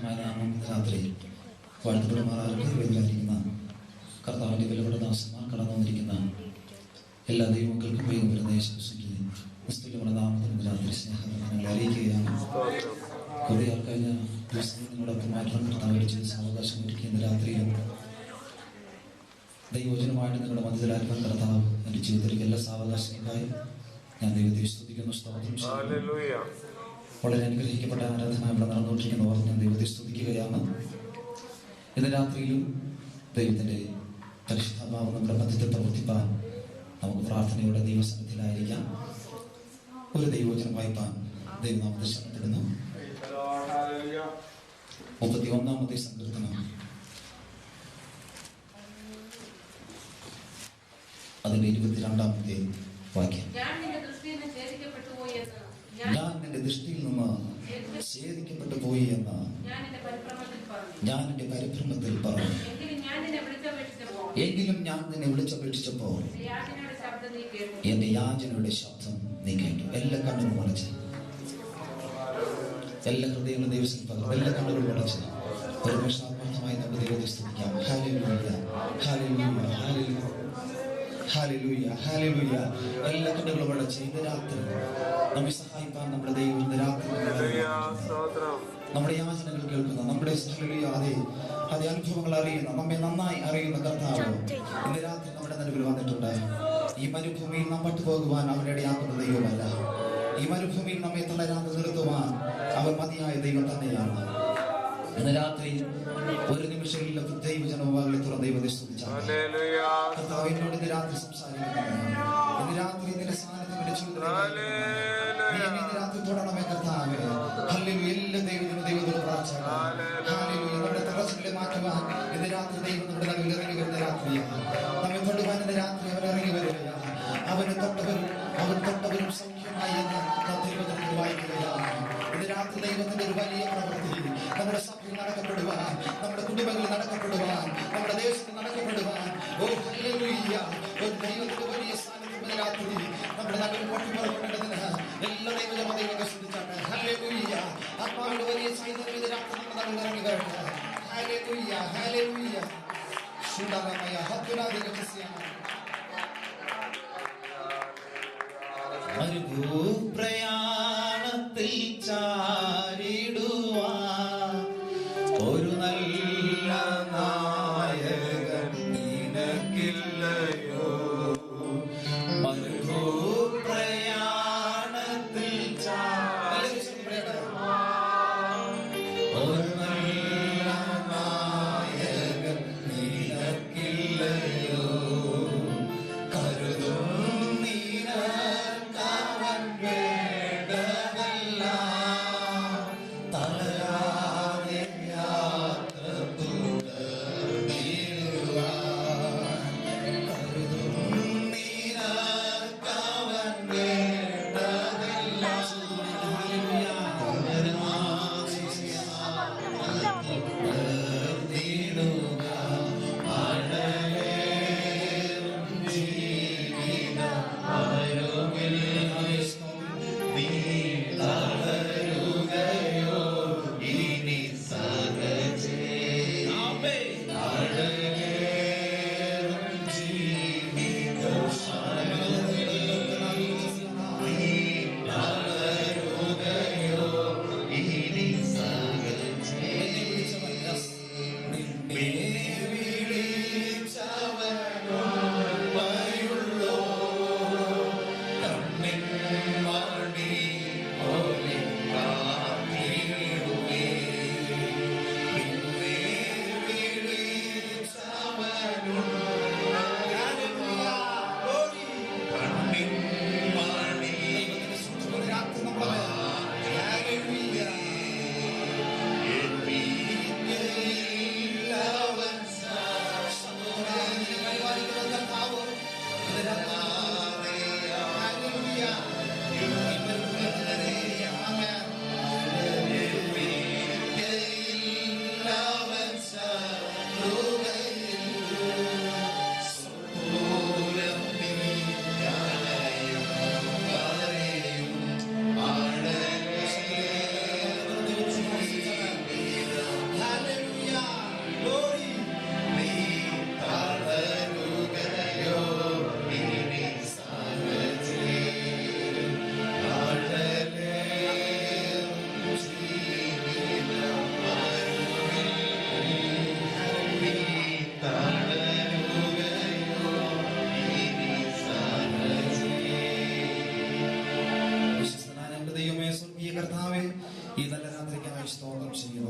പരിശുദ്ധമായ നാമം രാത്രി വാഴ്ത്തപ്പെടുമാറായിരിക്കുന്ന കർത്താവിൻ്റെ വിലപ്പെട്ട ദാസന്മാർ കടന്നു വന്നിരിക്കുന്ന എല്ലാ ദൈവങ്ങൾക്കും വേഗം വരുന്ന യേശുക്രിസ്തുവിന്റെ നാമത്തിൽ രാത്രി സ്നേഹം ഞങ്ങൾ അറിയിക്കുകയാണ്. കുറേ ആൾ കഴിഞ്ഞ ദിവസം നിങ്ങളോടൊപ്പമായിട്ടുള്ള കർത്താവ് ചെയ്ത് സാവകാശം ഒരുക്കുന്ന രാത്രിയിലും ദൈവവചനമായിട്ട് നിങ്ങളുടെ മധ്യത്തിലാക്കാൻ കർത്താവ് എൻ്റെ ജീവിതത്തിലേക്ക് എല്ലാ സാവകാശങ്ങൾക്കായി ഞാൻ ദൈവത്തെ സ്തുതിക്കുന്നു. സ്തോത്രം. വളരെ അനുഗ്രഹിക്കപ്പെട്ട ആരാധന ഇവിടെ നടന്നുകൊണ്ടിരിക്കുന്നവർ ഞാൻ ദൈവത്തെ സ്തുതിക്കുകയാണ്. ഇന്ന് രാത്രിയിലും ദൈവത്തിൻ്റെ പരിശുദ്ധാത്മാവ് നമ്മുടെ മധ്യത്തിൽ പ്രവർത്തിപ്പാൻ നമുക്ക് പ്രാർത്ഥനയുടെ ദൈവസന്നിധിയിലായിരിക്കാം. ഒരു ദൈവവചനം വായിപ്പാൻ ദൈവനാമത്തെ ശരണപ്പെടുന്നു. 31-ാമത്തെ സങ്കീർത്തനം അതിന്റെ 22-ാമത്തെ വാക്യം. ഞാൻ നിന്റെ ദൃഷ്ടിയിൽ നിന്ന് ഛേദിക്കപ്പെട്ടു പോയി എന്ന് ഞാൻ എന്റെ പരിഭ്രമത്തിൽ പറഞ്ഞു. എങ്കിലും ഞാൻ നിന്നെ വിളിച്ചപേക്ഷിച്ചപ്പോൾ എന്റെ യാചനയുടെ ശബ്ദം നീ കേട്ടു. എല്ലാ കണ്ണുകളും അടച്ച്, എല്ലാ ഹൃദയങ്ങളും ദൈവത്തിൽ പകർന്നു, എല്ലാ കണ്ണുകളും അടച്ച് ഒരു നിമിഷാത്മാർത്ഥമായി നമുക്ക് ദൈവത്തെ സ്തുതിക്കാം. ഹല്ലേലൂയ, ഹല്ലേലൂയ, ഹല്ലേലൂയ, ഹല്ലേലൂയ, ഹല്ലേലൂയ. എല്ലാ കണ്ണുകളും അടച്ച് ഇന്ന് രാത്രി നമ്മെ സഹായിക്കാൻ നമ്മുടെ ദൈവം ഇന്ന് രാത്രി നമ്മുടെ യാചനകൾ കേൾക്കുന്ന, നമ്മുടെ അതേ അനുഭവങ്ങൾ അറിയുന്ന, നമ്മെ നന്നായി അറിയുന്ന കർത്താവ് ഇന്ന് രാത്രി നമ്മുടെ നടുവിൽ വന്നിട്ടുണ്ട്. ഈ മരുഭൂമിയിൽ നാം പട്ടുപോകുവാൻ അവരുടെ ആക്കുന്ന ദൈവമല്ല. ഈ മരുഭൂമിയിൽ നമ്മെ തളരാതെ നിർത്തുവാൻ അവർ മതിയായ ദൈവം തന്നെയാണ്. ഇന്ന് രാത്രി ഒരു നിമിഷം ദൈവജനവാകളെ തുറന്ന് ദൈവത്തെ സ്തുതിച്ചാൽ കർത്താവ് എന്നോട് ഇന്ന് രാത്രി സംസാരിക്കുന്നതാണ്. ഇന്ന് രാത്രി നിന്റെ സാന്നിധ്യം എന്റെ ജീവിതത്തിൽ ഇന്ന് രാത്രി തൊടണമേ കർത്താവേ. ഹല്ലേലൂയ. എല്ലാ ദൈവത്തോട് പ്രാർത്ഥന. ഹല്ലേലൂയ. നമ്മുടെ തടസ്സങ്ങളെ മാറ്റുവാൻ ഇന്ന് രാത്രി ദൈവം നമ്മുടെ നടുവിൽ ഇറങ്ങി വരുന്ന രാത്രിയാണ്. നമ്മെ തൊടുവാൻ ഇന്ന് രാത്രി അവൻ ഇറങ്ങി വരികയാണ്. അവന് തൊട്ടവരും സൗഖ്യമായി എന്ന് ദൈവത്തിൽ വായിക്കുകയാണ്. ഇന്ന് രാത്രി ദൈവത്തിന്റെ ഒരു വലിയ പ്രവൃത്തി നമ്മുടെ സഭയിൽ നടക്കപ്പെടുവാൻ, നമ്മുടെ കുടുംബങ്ങളിൽ നടക്കപ്പെടുവാൻ, നമ്മുടെ ദേശത്ത് നടക്കപ്പെടുവാൻ ഹല്ലേലൂയ. ഒരു ദൈവത്തിന്റെ വലിയ സാന്നിധ്യം രാത്രി നമ്മുടെ നടുവിൽ പൊട്ടിപ്പുറപ്പെടേണ്ടതിന് എല്ലാ ദൈവജനതയും ശ്രദ്ധിച്ചാട്ടെ. ഹല്ലേലൂയ. ആത്മാവിന്റെ വലിയ ചൈതന്യം രാത്രി നമ്മുടെ നടുവിൽ ഇറങ്ങി വരട്ടെ. Hallelujah, hallelujah. സുന്ദരമായ പ്രയാണത്തിൽ ചാരിടുവാൻ ഒരു നല്ല നായകൻ നിനക്കില്ലയോ? പ്രയാണത്തിൽ ഒരു നല്ല നായകൻ നിനക്കില്ലയോ?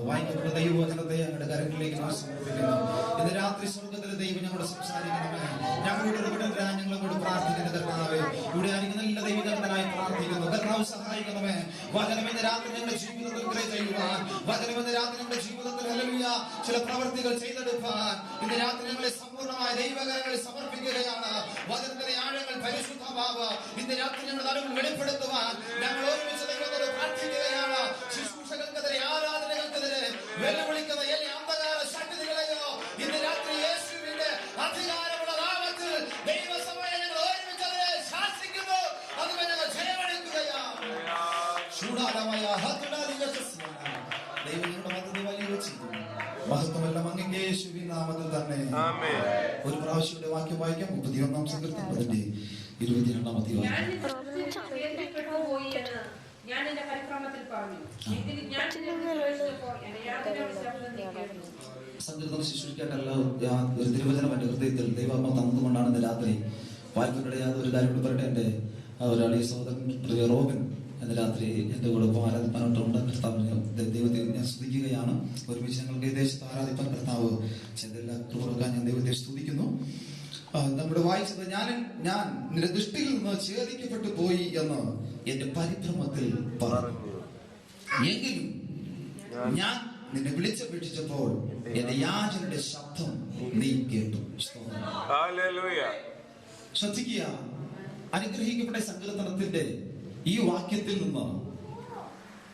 വായിക്കപ്പെട്ട ദൈവവചനത്തെ ഞങ്ങളുടെ കരങ്ങളിലേക്ക് ഞങ്ങൾ സമർപ്പിക്കുന്നു. ഇന്ന് രാത്രി സ്വർഗ്ഗത്തിലെ ദൈവം ഞങ്ങളോട് സംസാരിക്കണമേ. ഞങ്ങളോട് ഇടപെടുന്ന ഞങ്ങളോട് പ്രാർത്ഥിക്കുന്ന കർത്താവേ, ഇവിടെ ആയിരിക്കുന്ന എല്ലാ ദൈവജനത്തിനായി പ്രാർത്ഥിക്കുന്നു. കർത്താവ് സഹായിക്കണമേ. വചനം ഇന്ന് രാത്രി ഞങ്ങളുടെ ജീവിതത്തിൽ ക്രിയ ചെയ്യുവാൻ, വചനം ഇന്ന് രാത്രി ഞങ്ങളുടെ ജീവിതത്തിൽ ഹല്ലേലൂയ ചില പ്രവൃത്തികൾ ചെയ്തെടുക്കാൻ ഇന്ന് രാത്രി ഞങ്ങളെ സമ്പൂർണ്ണമായ ദൈവകരങ്ങളിൽ സമർപ്പിക്കുകയാണ്. വചനത്തിലെ ആഴങ്ങൾ പരിശുദ്ധമാവ് ഇന്ന് രാത്രി ഞങ്ങളുടെ നടുവിൽ വെളിപ്പെടുത്തുവാൻ ഞങ്ങൾ ഒരുമിച്ച് ദൈവത്തോട് പ്രാർത്ഥിക്കുകയാണ്. ശുശ്രൂഷകൾക്കെതിരെ, ആരാധനകൾക്കെതിരെ വെല്ലുവിളിക്കുന്ന എല്ലാ അന്ധകാര ശക്തികളെയോ ഇന്ന് രാത്രി യേശുവിന്റെ അധികാരമുള്ള നാമത്തിൽ ദൈവസഭയെ ഞങ്ങൾ ഒരുമിച്ച് അതിനെ ശാസിക്കുന്നു. അതുവരെ ഞങ്ങൾ ജയമെടുക്കുകയാണ്. ചൂടാലമായ ദൈവം ഞങ്ങളുടെ മതത്തെ വലിയ ചെയ്തു. മഹത്വമെല്ലാം അങ്ങ് യേശുവിൻ നാമത്തിൽ തന്നെ. ഒരു പ്രാവശ്യം വാക്യം വായിക്കാം. 31-ാം സങ്കീർത്തനം 22-ാമത്തെ ഞാൻ എന്റെ പരിക്രമത്തിൽ പറഞ്ഞു. സങ്കീർത്തനം ശുശ്രൂഷിക്കാട്ടല്ല, ഒരു തിരുവചനം എന്റെ ഹൃദയത്തിൽ ദൈവാത്മ തന്നതുകൊണ്ടാണ് ഇന്ന് രാത്രി വായിക്കാനിടയാതെ ഒരു കാര്യം കൂടി പറയട്ടെ. എന്റെ ഒരാൾ ഈ സഹോദരൻ റോബിൻ ഇന്ന് രാത്രി എന്റെ കൂടെ ആരാധിപ്പാനായിട്ടുണ്ട്. കർത്താവിനെ ദൈവത്തെ ഞാൻ സ്തുതിക്കുകയാണ്. ഒരുമിച്ച് ഞങ്ങൾക്ക് ഈ ദേശത്ത് ആരാധിപ്പാൻ കർത്താവ് ചെയ്തെല്ലാ കൃപകൾക്കായി ഞാൻ ദൈവത്തെ സ്തുതിക്കുന്നു. നമ്മുടെ വായിച്ചത് ഞാൻ നിന്റെ ദൃഷ്ടിയിൽ നിന്ന് ഛേദിക്കപ്പെട്ടു പോയി എന്ന് എന്റെ പരിഭ്രമത്തിൽ പറഞ്ഞു. എങ്കിലും ഞാൻ നിന്നെ വിളിച്ചപേക്ഷിച്ചപ്പോൾ എന്റെ യാചനയുടെ ശബ്ദം നീ കേട്ടു. ശ്രദ്ധിക്കുക, അനുഗ്രഹിക്കപ്പെട്ട സങ്കീർത്തനത്തിന്റെ ഈ വാക്യത്തിൽ നിന്ന്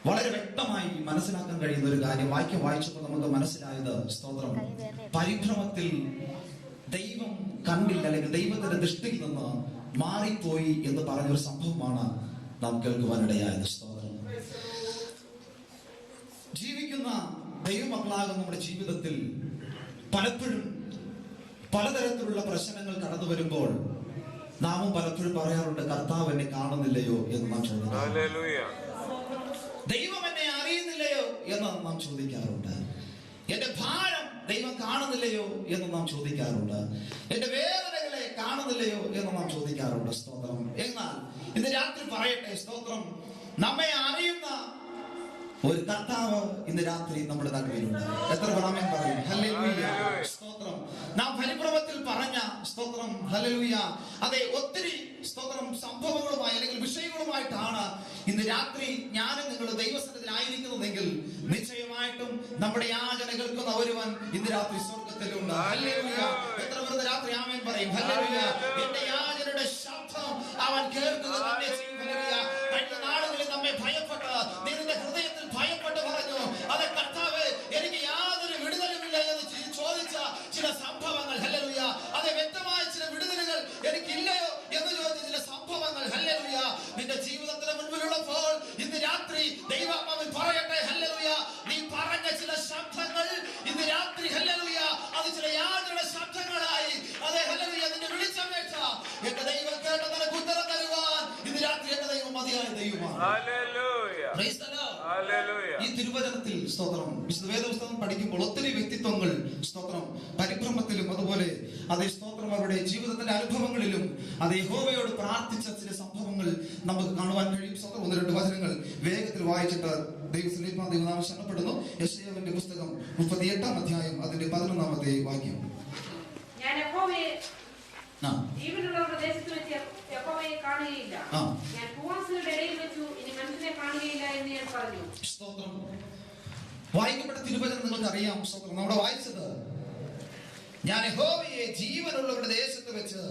വളരെ വ്യക്തമായി മനസ്സിലാക്കാൻ കഴിയുന്ന ഒരു കാര്യം വാക്യം വായിച്ചപ്പോൾ നമുക്ക് മനസ്സിലായത്, സ്തോത്രം, പരിഭ്രമത്തിൽ ദൈവം കണ്ടില്ല, അല്ലെങ്കിൽ ദൈവത്തിന്റെ ദൃഷ്ടിയിൽ നിന്ന് മാറിപ്പോയി എന്ന് പറഞ്ഞൊരു സംഭവമാണ് നാം കേൾക്കുവാനിടയായത്. സ്തോത്രം. ജീവിക്കുന്ന ദൈവമക്കളാകുന്ന നമ്മുടെ ജീവിതത്തിൽ പലപ്പോഴും പലതരത്തിലുള്ള പ്രശ്നങ്ങൾ കടന്നു വരുമ്പോൾ നാമും പലപ്പോഴും പറയാറുണ്ട്, കർത്താവ് എന്നെ കാണുന്നില്ലയോ എന്ന് നാം ചോദിക്കാറുണ്ട്. ദൈവം എന്നെ അറിയുന്നില്ലയോ എന്ന് നാം ചോദിക്കാറുണ്ട്. എന്റെ ഭാരം ദൈവം കാണുന്നില്ലയോ എന്ന് നാം ചോദിക്കാറുണ്ട്. എന്റെ വേദനകളെ കാണുന്നില്ലയോ എന്ന് നാം ചോദിക്കാറുണ്ട്. സ്തോത്രം. എന്നാൽ ഇന്ന് രാത്രി പറയട്ടെ, സ്തോത്രം, നമ്മെ അറിയുന്ന ഒരു കർത്താവ് ഇന്ന് രാത്രി നമ്മുടെ നടുവിലുണ്ട്. എത്ര പ്രാമൻ പറയും ഹല്ലേലൂയ. സ്തോത്രം. നാം പരിഭ്രമത്തിൽ പറഞ്ഞ, സ്തോത്രം, ഹല്ലേലൂയ, അതെ, ഒത്തിരി സ്തോത്രം സംഭവങ്ങളുമായി അല്ലെങ്കിൽ വിഷയങ്ങളുമായിട്ടാണ് ഇന്ന് രാത്രി ഞാനും നിങ്ങൾ ദൈവസന്നിധിയിലായിരിക്കുന്നതെങ്കിൽ നിശ്ചയമായിട്ടും നമ്മുടെ യാചന കേൾക്കുന്ന ഒരുവൻ ഇന്ന് രാത്രി സ്വർഗത്തിലുണ്ട്. ഹല്ലേലൂയ. എത്ര പേർ രാത്രി ആമേൻ പറയും ഹല്ലേലൂയ. എന്റെ യാചനയുടെ ശബ്ദം അവൻ കേൾക്കുക തന്നെ ചെയ്യും. ഹല്ലേലൂയ. കഴിഞ്ഞ നാളുകളിൽ നമ്മെ ഭയപ്പെട്ട്, നിന്റെ ഹൃദയത്തിൽ ഭയപ്പെട്ട് പറഞ്ഞു, അതെ കർത്താവേ, എനിക്ക് യാതൊരു വിടുതലുമില്ല എന്ന് ചോദിച്ച ചില സംഭവങ്ങൾ, ഹല്ലേലൂയ, അതെ, വ്യക്തമായ ചില വിടുതലുകൾ എനിക്കില്ലയോ എന്ന് ചോദിച്ച ചില സംഭവങ്ങൾ, ഹല്ലേലൂയ, നിന്റെ ജീവിതത്തിന് മുൻപിലുള്ളപ്പോൾ ഇന്ന് രാത്രി ദൈവാത്മാവിൽ പറയട്ടെ, ഹല്ലേലൂയ, നീ പറഞ്ഞ ചില ശബ്ദങ്ങൾ ഇന്ന് രാത്രി, ഹല്ലേലൂയ, അത് ചില യാതൊരു ശബ്ദങ്ങളായി, അതെ, ഹല്ലേലൂയ, നിന്നെ വിളിച്ചപേക്ഷ എന്റെ ദൈവം കേട്ട നിനക്ക് ഉത്തരം തരുവാൻ ഇന്ന് രാത്രി എന്റെ ദൈവം മതിയായ ദൈവമാണ്. Praise the Lord. ഈ തിരുവചനത്തിൽ, സ്തോത്രം, വിശുദ്ധ വേദപുസ്തകം പഠിക്കുമ്പോൾ ഒത്തിരി വ്യക്തിത്വങ്ങൾ, സ്തോത്രം, പരിഭ്രമത്തിലും അതുപോലെ അതേ, സ്തോത്രം, അവരുടെ ജീവിതത്തിന്റെ അനുഭവങ്ങളിലും അതേ യഹോവയോട് പ്രാർത്ഥിച്ച ചില സംഭവങ്ങൾ നമുക്ക് കാണുവാൻ കഴിയും. സ്തോത്രം. 1-2 വചനങ്ങൾ വേഗത്തിൽ വായിച്ചിട്ട് ദൈവനാമം ശരണപ്പെടുന്നു. യെശയ്യാവിന്റെ പുസ്തകം 38-ാം അധ്യായം അതിന്റെ 11-ാമത്തെ വാക്യം. ഞാൻ യഹോവയെ ജീവനുള്ളവരുടെ ദേശത്ത് വെച്ച് യഹോവയെ കാണുകയില്ല, ഞാൻ ഭൂവാസികളുടെ ഇടയിൽ വെച്ചു ഇനി മനുഷ്യനെ കാണുകയില്ല എന്ന് ഞാൻ പറഞ്ഞു. സ്തോത്രം. വായിക്കപ്പെട്ട തിരുവചനം നിങ്ങൾക്ക് അറിയാം. സ്തോത്രം. നമ്മുടെ വായിച്ചത്, ഞാൻ യഹോവയെ ജീവനുള്ളവരുടെ ദേശത്ത് വെച്ച്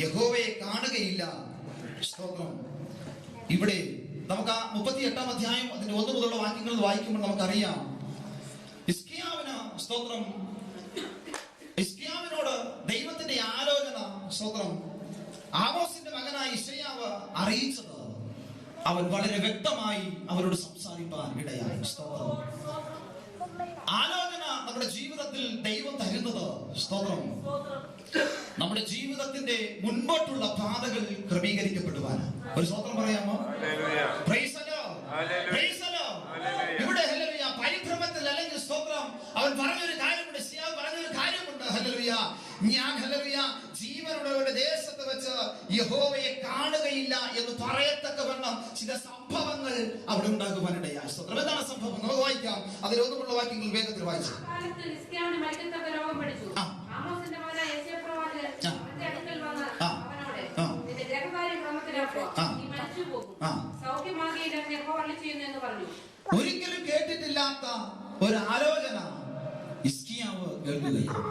യഹോവയെ കാണുകയില്ല. സ്തോത്രം. ഇവിടെ നമുക്ക് ആ 38-ാം അധ്യായം അതിന്റെ 1 മുതലുള്ള വാക്യങ്ങൾ വായിക്കുമ്പോൾ നമുക്കറിയാം, ഹിസ്കിയാവിന്, സ്തോത്രം, ഹിസ്കിയാവിനോട് ദൈവത്തിന്റെ ആലോചന, സ്തോത്രം, ആമോസിന്റെ മകനായ യിശയ്യാവ് അറിയിച്ചത് അവൻ വളരെ വ്യക്തമായി അവരോട് സംസാരിപ്പാൻ ഇടയായി. സ്തോത്രം. ആലോചന നമ്മുടെ ജീവിതത്തിൽ ദൈവം തരുന്നത്, സ്തോത്രം, നമ്മുടെ ജീവിതത്തിന്റെ മുൻപോട്ടുള്ള പാതകൾ ക്രമീകരിക്കപ്പെടുവാനാണ്. ഒരു സ്തോത്രം പറയാമോ? Praise the Lord. Praise the Lord. ഇവിടെ ഹല്ലേലൂയ, പരിഭ്രമത്തിൽ അല്ലെങ്കിൽ, സ്തോത്രം, അവൻ പറഞ്ഞൊരു കാര്യമുണ്ട്, യിശയ്യാവ് പറഞ്ഞൊരു കാര്യമുണ്ട്, ഹല്ലേലൂയ, ഞാൻ, ഹല്ലേലൂയ, ജീവനുള്ളവരുടെ ദേശത്ത് വെച്ച് യഹോവയെ കാണുകയില്ല എന്ന് പറയത്തക്കവണ്ണം ചില സംഭവങ്ങൾ അവിടെ ഉണ്ടാകുവാനിടയായി. സ്തോത്രം. എന്താണ് സംഭവം? നമുക്ക് വായിക്കാം. അതിൽ 1 വാക്യങ്ങൾ വാക്യങ്ങൾ വേഗത്തിൽ വായിച്ചു. കാലത്ത് ഹിസ്കിയാവിന് മരിക്കത്തക്ക രോഗം പിടിച്ചു. ആമോസിന്റെ മകനായ യെശയ്യാപ്രവാചകൻ അവന്റെ അടുക്കൽ വന്ന് അവനോട്, നിന്റെ ഗ്രഹകാര്യം ക്രമത്തിലാക്കുക, നീ മരിച്ചു പോകും, സൗഖ്യമാകിയില്ലെന്ന് യഹോവ അരുളിച്ചെയ്യുന്നു എന്ന് പറഞ്ഞു. ഒരിക്കലും കേട്ടിട്ടില്ലാത്ത ഒരു ആലോചന ഹിസ്കിയാവ് കേൾക്കുകയാണ്.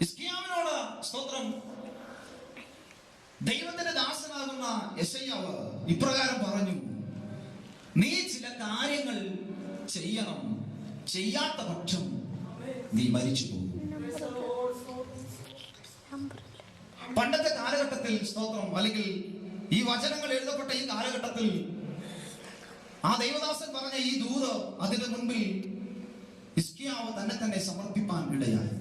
ഹിസ്കിയാവിനോട് സ്തോത്രം ദൈവത്തിന്റെ ദാസനാകുന്ന യെശയ്യാവ് ഇപ്രകാരം പറഞ്ഞു, നീ ചില കാര്യങ്ങൾ ചെയ്യണം, ചെയ്യാത്ത പക്ഷം നീ മരിച്ചു പോകും. പണ്ടത്തെ കാലഘട്ടത്തിൽ സ്തോത്രം, അല്ലെങ്കിൽ ഈ വചനങ്ങൾ എഴുതപ്പെട്ട ഈ കാലഘട്ടത്തിൽ ആ ദൈവദാസൻ പറഞ്ഞ ഈ ദൂത് അതിന്റെ മുൻപിൽ ഹിസ്കിയാവ് തന്നെ സമർപ്പിപ്പാൻ ഇടയായി.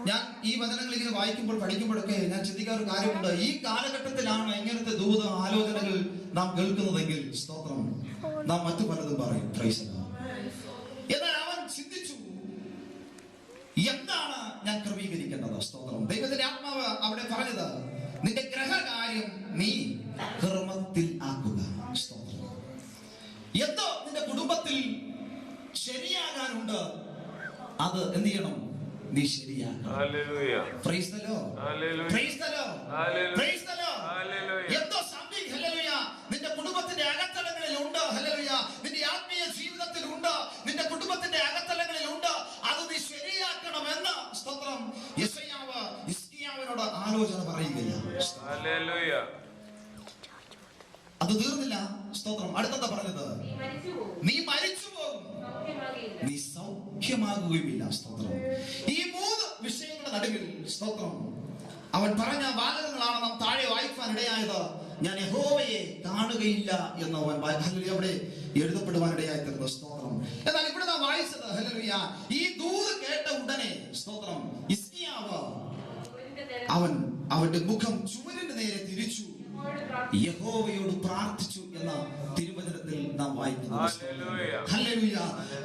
ഞാൻ ഈ വചനങ്ങൾ ഇങ്ങനെ വായിക്കുമ്പോൾ പഠിക്കുമ്പോഴൊക്കെ ഞാൻ ചിന്തിക്കാൻ ഒരു കാര്യമുണ്ട്. ഈ കാലഘട്ടത്തിലാണ് ഇങ്ങനത്തെ ദൂത ആലോചനകൾ നാം കേൾക്കുന്നതെങ്കിൽ സ്തോത്രം, നാം മറ്റു പലതും പറയും. Praise the Lord. എന്നാൽ അവൻ ചിന്തിച്ചു, എന്താണ് ഞാൻ ക്രമീകരിക്കേണ്ടത്? സ്തോത്രം. ദൈവത്തിന്റെ ആത്മാവ് അവിടെ പറഞ്ഞത്, നിന്റെ ഗ്രഹകാര്യം നീ ക്രമത്തിൽ ആക്കുക. സ്തോത്രം. എന്തോ നിന്റെ കുടുംബത്തിൽ ശരിയാകാനുണ്ട്, അത് എന്ത് ചെയ്യണം? നീ ശരിയാക്കണം. Praise the Lord. Praise the Lord. Praise the Lord. എന്തോ സംതിങ് ഹല്ലേലൂയ നിന്റെ കുടുംബത്തിന്റെ അകത്തളങ്ങളിൽ ഉണ്ട്. ഹല്ലേലൂയ നിന്റെ ആത്മീയ ജീവിതത്തിൽ ഉണ്ട്, നിന്റെ കുടുംബത്തിന്റെ അകത്തളങ്ങളിൽ ഉണ്ട്, അത് നീ ശരിയാക്കണമെന്ന് സ്തോത്രം യെശയ്യാവ് ഹിസ്കിയാവിനോട് ആലോചന പറയുകയാണ്. ഹല്ലേലൂയ. അത് തീർന്നില്ല. സ്തോത്രം. അടുത്തത് പറഞ്ഞത്, നീ മരിച്ചു പോകും, നീ സൗഖ്യമാകുകയുമില്ല. സ്തോത്രം. ഈ മൂന്ന് വിഷയങ്ങളുടെ നടുവിൽ സ്തോത്രം അവൻ പറഞ്ഞ വാചകങ്ങളാണ് നാം താഴെ വായിക്കാൻ ഇടയായത്. ഞാൻ യഹോവയെ കാണുകയില്ല എന്ന് അവൻ അവിടെ എഴുതപ്പെടുവാനിടയായി തീർന്നു. സ്തോത്രം. എന്നാൽ ഇവിടെ നാം വായിച്ചത് ഹല്ലേലൂയ, ഈ ദൂത് കേട്ട ഉടനെ സ്തോത്രം ഹിസ്കിയാവ് അവൻ അവന്റെ മുഖം ചുവരിന്റെ നേരെ തിരിച്ചു യഹോവയോട് പ്രാർത്ഥിച്ചു എന്ന തിരുവചനത്തിൽ നാം വായിക്കുന്നത്. ഹല്ലേലൂയ.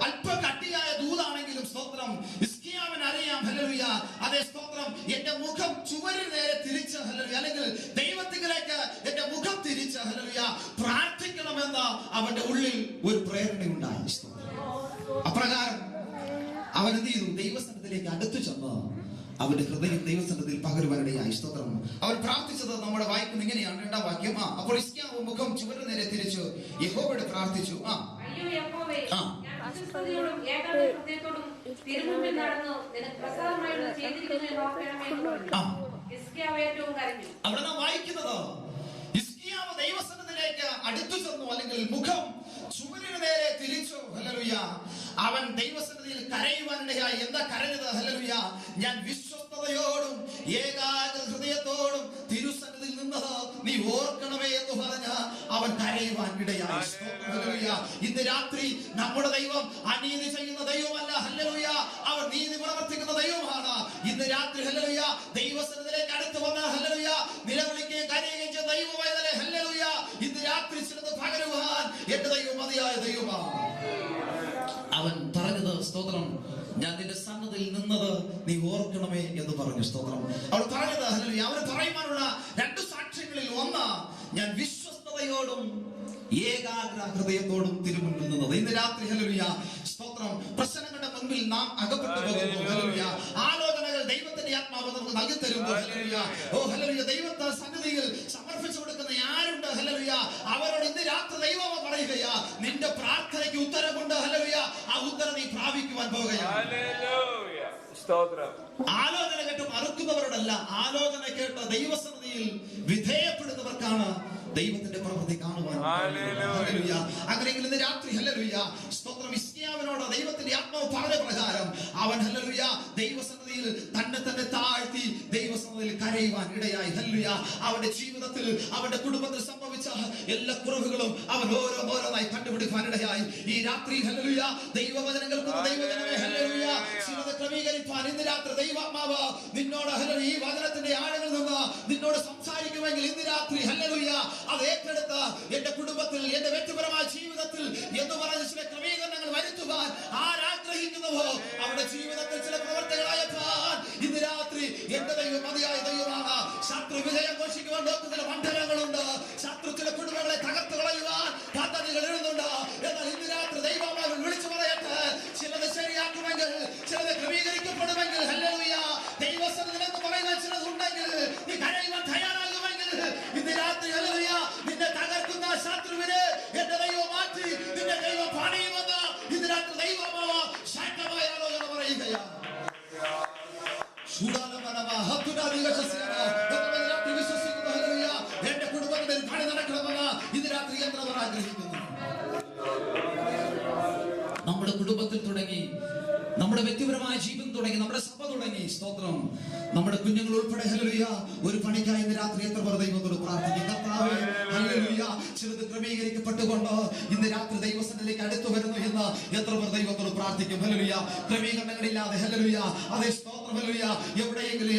അല്പ കട്ടിയായ ദൂതാണെങ്കിലും സ്തോത്രം ഹിസ്കിയാവിന് അറിയാം. ഹല്ലേലൂയ. അതേ സ്തോത്രം, എന്റെ മുഖം ചുവരിന് നേരെ തിരിച്ച് ഹല്ലേലൂയ, അല്ലെങ്കിൽ ദൈവത്തിലേക്ക് എന്റെ മുഖം തിരിച്ച് ഹല്ലേലൂയ പ്രാർത്ഥിക്കണമെന്ന് അവന്റെ ഉള്ളിൽ ഒരു പ്രേരണയുണ്ടായി. അപ്രകാരം അവൻ എന്ത് ചെയ്തു? ദൈവസ്ഥാനത്തിലേക്ക് അടുത്തു ചെന്ന് അവന്റെ ഹൃദയം ദൈവസന്നിധിയിൽ പകരുവാനിടയായി. സ്തോത്രം. അവൻ പ്രാർത്ഥിച്ചത് നമ്മുടെ വായിക്കുന്ന ഇങ്ങനെയാണ്. 2-ാം വാക്യം. അപ്പോൾ ഹിസ്കിയാവ് മുഖം ചുവരിന് നേരെ തിരിച്ചു യഹോവയോട് പ്രാർത്ഥിച്ചു. അയ്യോ യഹോവേ, ഞാൻ വിശ്വസ്തയോടും ഏകാഗ്ര ഹൃദയത്തോടും തിരുമുമ്പിൽ നടന്നു നിനക്ക് പ്രസാദമായുള്ളത് ചെയ്തിരിക്കുന്നു എന്ന് ഓർക്കണമേ എന്ന് പറഞ്ഞു. ഹിസ്കിയാവ് ഏറ്റവും കരഞ്ഞു. അവിടെ നാം വായിക്കുന്നത് ഹിസ്കിയാവ് ദൈവസന്നിധിയിലേക്ക് അടുത്തു ചെന്നു, അല്ലെങ്കിൽ മുഖം ചുവരിന് നേരെ തിരിച്ചു. ഹല്ലേലൂയ. അവൻ ദൈവസന്നിധിയിൽ കരയുവാനിടയായി. എന്താ കരഞ്ഞത്? ഹല്ലേലൂയ, ഞാൻ വിശ്വസ്തയോടും ഏകാഗ്ര ഹൃദയത്തോടും തിരുസന്നിധിയിൽ നിന്നത് നീ ഓർക്കണമേ എന്ന് പറഞ്ഞ അവൻ കരയുവാൻ ഇടയായി. ഹല്ലേലൂയ. ഇന്ന് രാത്രി നമ്മുടെ ദൈവം അനീതി ചെയ്യുന്ന ദൈവമല്ല. ഹല്ലേലൂയ. അവൻ നീതി പ്രവർത്തിക്കുന്ന ദൈവമാണ്. ഇന്ന് രാത്രി ഹല്ലേലൂയ ദൈവസന്നിധിയിലേക്ക് അടുത്ത് വന്ന ഹല്ലേലൂയ നിലവിളിക്കുകയും കരയുകയും ചെയ്ത ദൈവമായതല്ലേ. ഹല്ലേലൂയ. ഇന്ന് രാത്രി ചിലത് പകരുവാൻ എന്റെ ദൈവം മതിയായ ദൈവമാണ്. അവൻ പറഞ്ഞത് സ്തോത്രം, ഞാൻ നിന്റെ സന്നദ്ധയിൽ നിന്നത് നീ ഓർക്കണമേ എന്ന് പറഞ്ഞു. സ്തോത്രം. അവൾ പറഞ്ഞത് ഹല്ലേലൂയ, അവന് പറയുവാനുള്ള 2 സാക്ഷ്യങ്ങളിൽ ഒന്ന്, ഞാൻ വിശ്വസ്തയോടും ഏകാഗ്ര ഹൃദയത്തോടും തിരുമുൻപിൽ നിന്നത്. ഇന്ന് രാത്രി ഹല്ലേലൂയ സ്തോത്രം, പ്രശ്നങ്ങളുടെ മുൻപിൽ നാം അകപ്പെട്ടു പോകുന്നു. ഹല്ലേലൂയ. ആലോചനകൾ ദൈവത്തിന്റെ ആത്മാവ് നമുക്ക് നൽകി തരുമ്പോൾ ഹല്ലേലൂയ, ഓ ഹല്ലേലൂയ, ദൈവത്തെ സന്നിധിയിൽ സമർപ്പിച്ചു കൊടുക്കുന്ന ആരുണ്ട്? ഹല്ലേലൂയ. അവരോട് ഇന്ന് രാത്രി ദൈവം പറയുകയാ, നിന്റെ പ്രാർത്ഥനയ്ക്ക് ഉത്തരമുണ്ട്. ഹല്ലേലൂയ. ആ ഉത്തരം നീ പ്രാപിക്കുവാൻ പോകുകയാണ്. ഹല്ലേലൂയ. സ്തോത്രം. ആലോചന കേട്ട് മറുക്കുന്നവരോടല്ല, ആലോചന കേട്ട് ദൈവസന്നിധിയിൽ വിധേയപ്പെടുന്നവർക്കാണ് ദൈവത്തിന്റെ പ്രവൃത്തി കാണുവാൻ. ഹല്ലേലൂയ. അങ്ങനെയെങ്കിൽ ഇന്ന് രാത്രി ഹല്ലേലൂയ സ്തോത്രം ഹിസ്കിയാവിനോട് ദൈവത്തിന്റെ ആത്മാവ് പറഞ്ഞ പ്രകാരം അവൻ ഹല്ലേലൂയ ദൈവസന്നിധിയിൽ തന്നെ താഴ്ത്തി ദൈവസന്നിധിയിൽ കരയുവാൻ ഇടയായി. ഹല്ലേലൂയ. അവന്റെ ജീവിതത്തിൽ അവന്റെ കുടുംബത്തിൽ സംഭവിച്ച എല്ലാ കുറവുകളും അവൻ ഓരോന്നായി കണ്ടുപിടിക്കാൻ ഇടയായി. ഈ രാത്രി ഹല്ലേലൂയ ദൈവവചനം കേൾക്കുന്ന ദൈവജനമേ ഹല്ലേലൂയ ചിലത് ക്രമീകരിക്കാൻ ഇന്ന് രാത്രി ദൈവാത്മാവ് നിന്നോട് ഹല്ലേലൂയ ഈ വചനത്തിന്റെ ആഴങ്ങളിൽ നിന്ന് നിന്നോട് സംസാരിക്കുമെങ്കിൽ ഇന്ന് രാത്രി ഹല്ലേലൂയ അത് ഏറ്റെടുത്ത് എന്റെ കുടുംബത്തിൽ എന്റെ വ്യക്തിപരമായ ജീവിതത്തിൽ എന്ന് പറഞ്ഞ ചില ക്രമീകരണങ്ങൾ വരുത്തുവാൻ ആരാഗ്രഹിക്കുന്നുവോ അവരുടെ ജീവിതത്തിൽ ചില പ്രവർത്തകളായപ്പോൾ ഇന്ന് രാത്രി എന്റെ ദൈവം മതിയായ ദൈവമാണ്. ശത്രു വിജയം ഘോഷിക്കുവാൻ നോക്കുന്ന ചില മണ്ഡലങ്ങളുണ്ട്. ശത്രു ചില കുടുംബങ്ങളെ തകർത്ത് കളയുവാൻ പദ്ധതികൾ എഴുതുന്നുണ്ട്. എന്നാൽ ഇന്ന് രാത്രി നമ്മുടെ കുടുംബത്തിൽ തുടങ്ങി, നമ്മുടെ വ്യക്തിപരമായ ജീവിതം തുടങ്ങി, നമ്മുടെ സഭ തുടങ്ങി. സ്തോത്രം. നമ്മുടെ കുഞ്ഞുങ്ങൾ ഉൾപ്പെടെ ഹല്ലേലൂയ ഒരു പണിക്കായി ഇന്ന് രാത്രി എത്ര പേർ ദൈവത്തോട് പ്രാർത്ഥിക്കും? കർത്താവേ ഹല്ലേലൂയ ചിലത് ക്രമീകരിക്കപ്പെട്ടുകൊണ്ട് ഇന്ന് രാത്രി ദൈവസന്നിധിയിലേക്ക് അടുത്തു വരുന്നു എന്ന് എത്ര പേർ ദൈവത്തോട് പ്രാർത്ഥിക്കും? ഹല്ലേലൂയ ക്രമീകരണങ്ങളില്ലാതെ ഹല്ലേലൂയ അതേ സ്തോത്രം ഹല്ലേലൂയ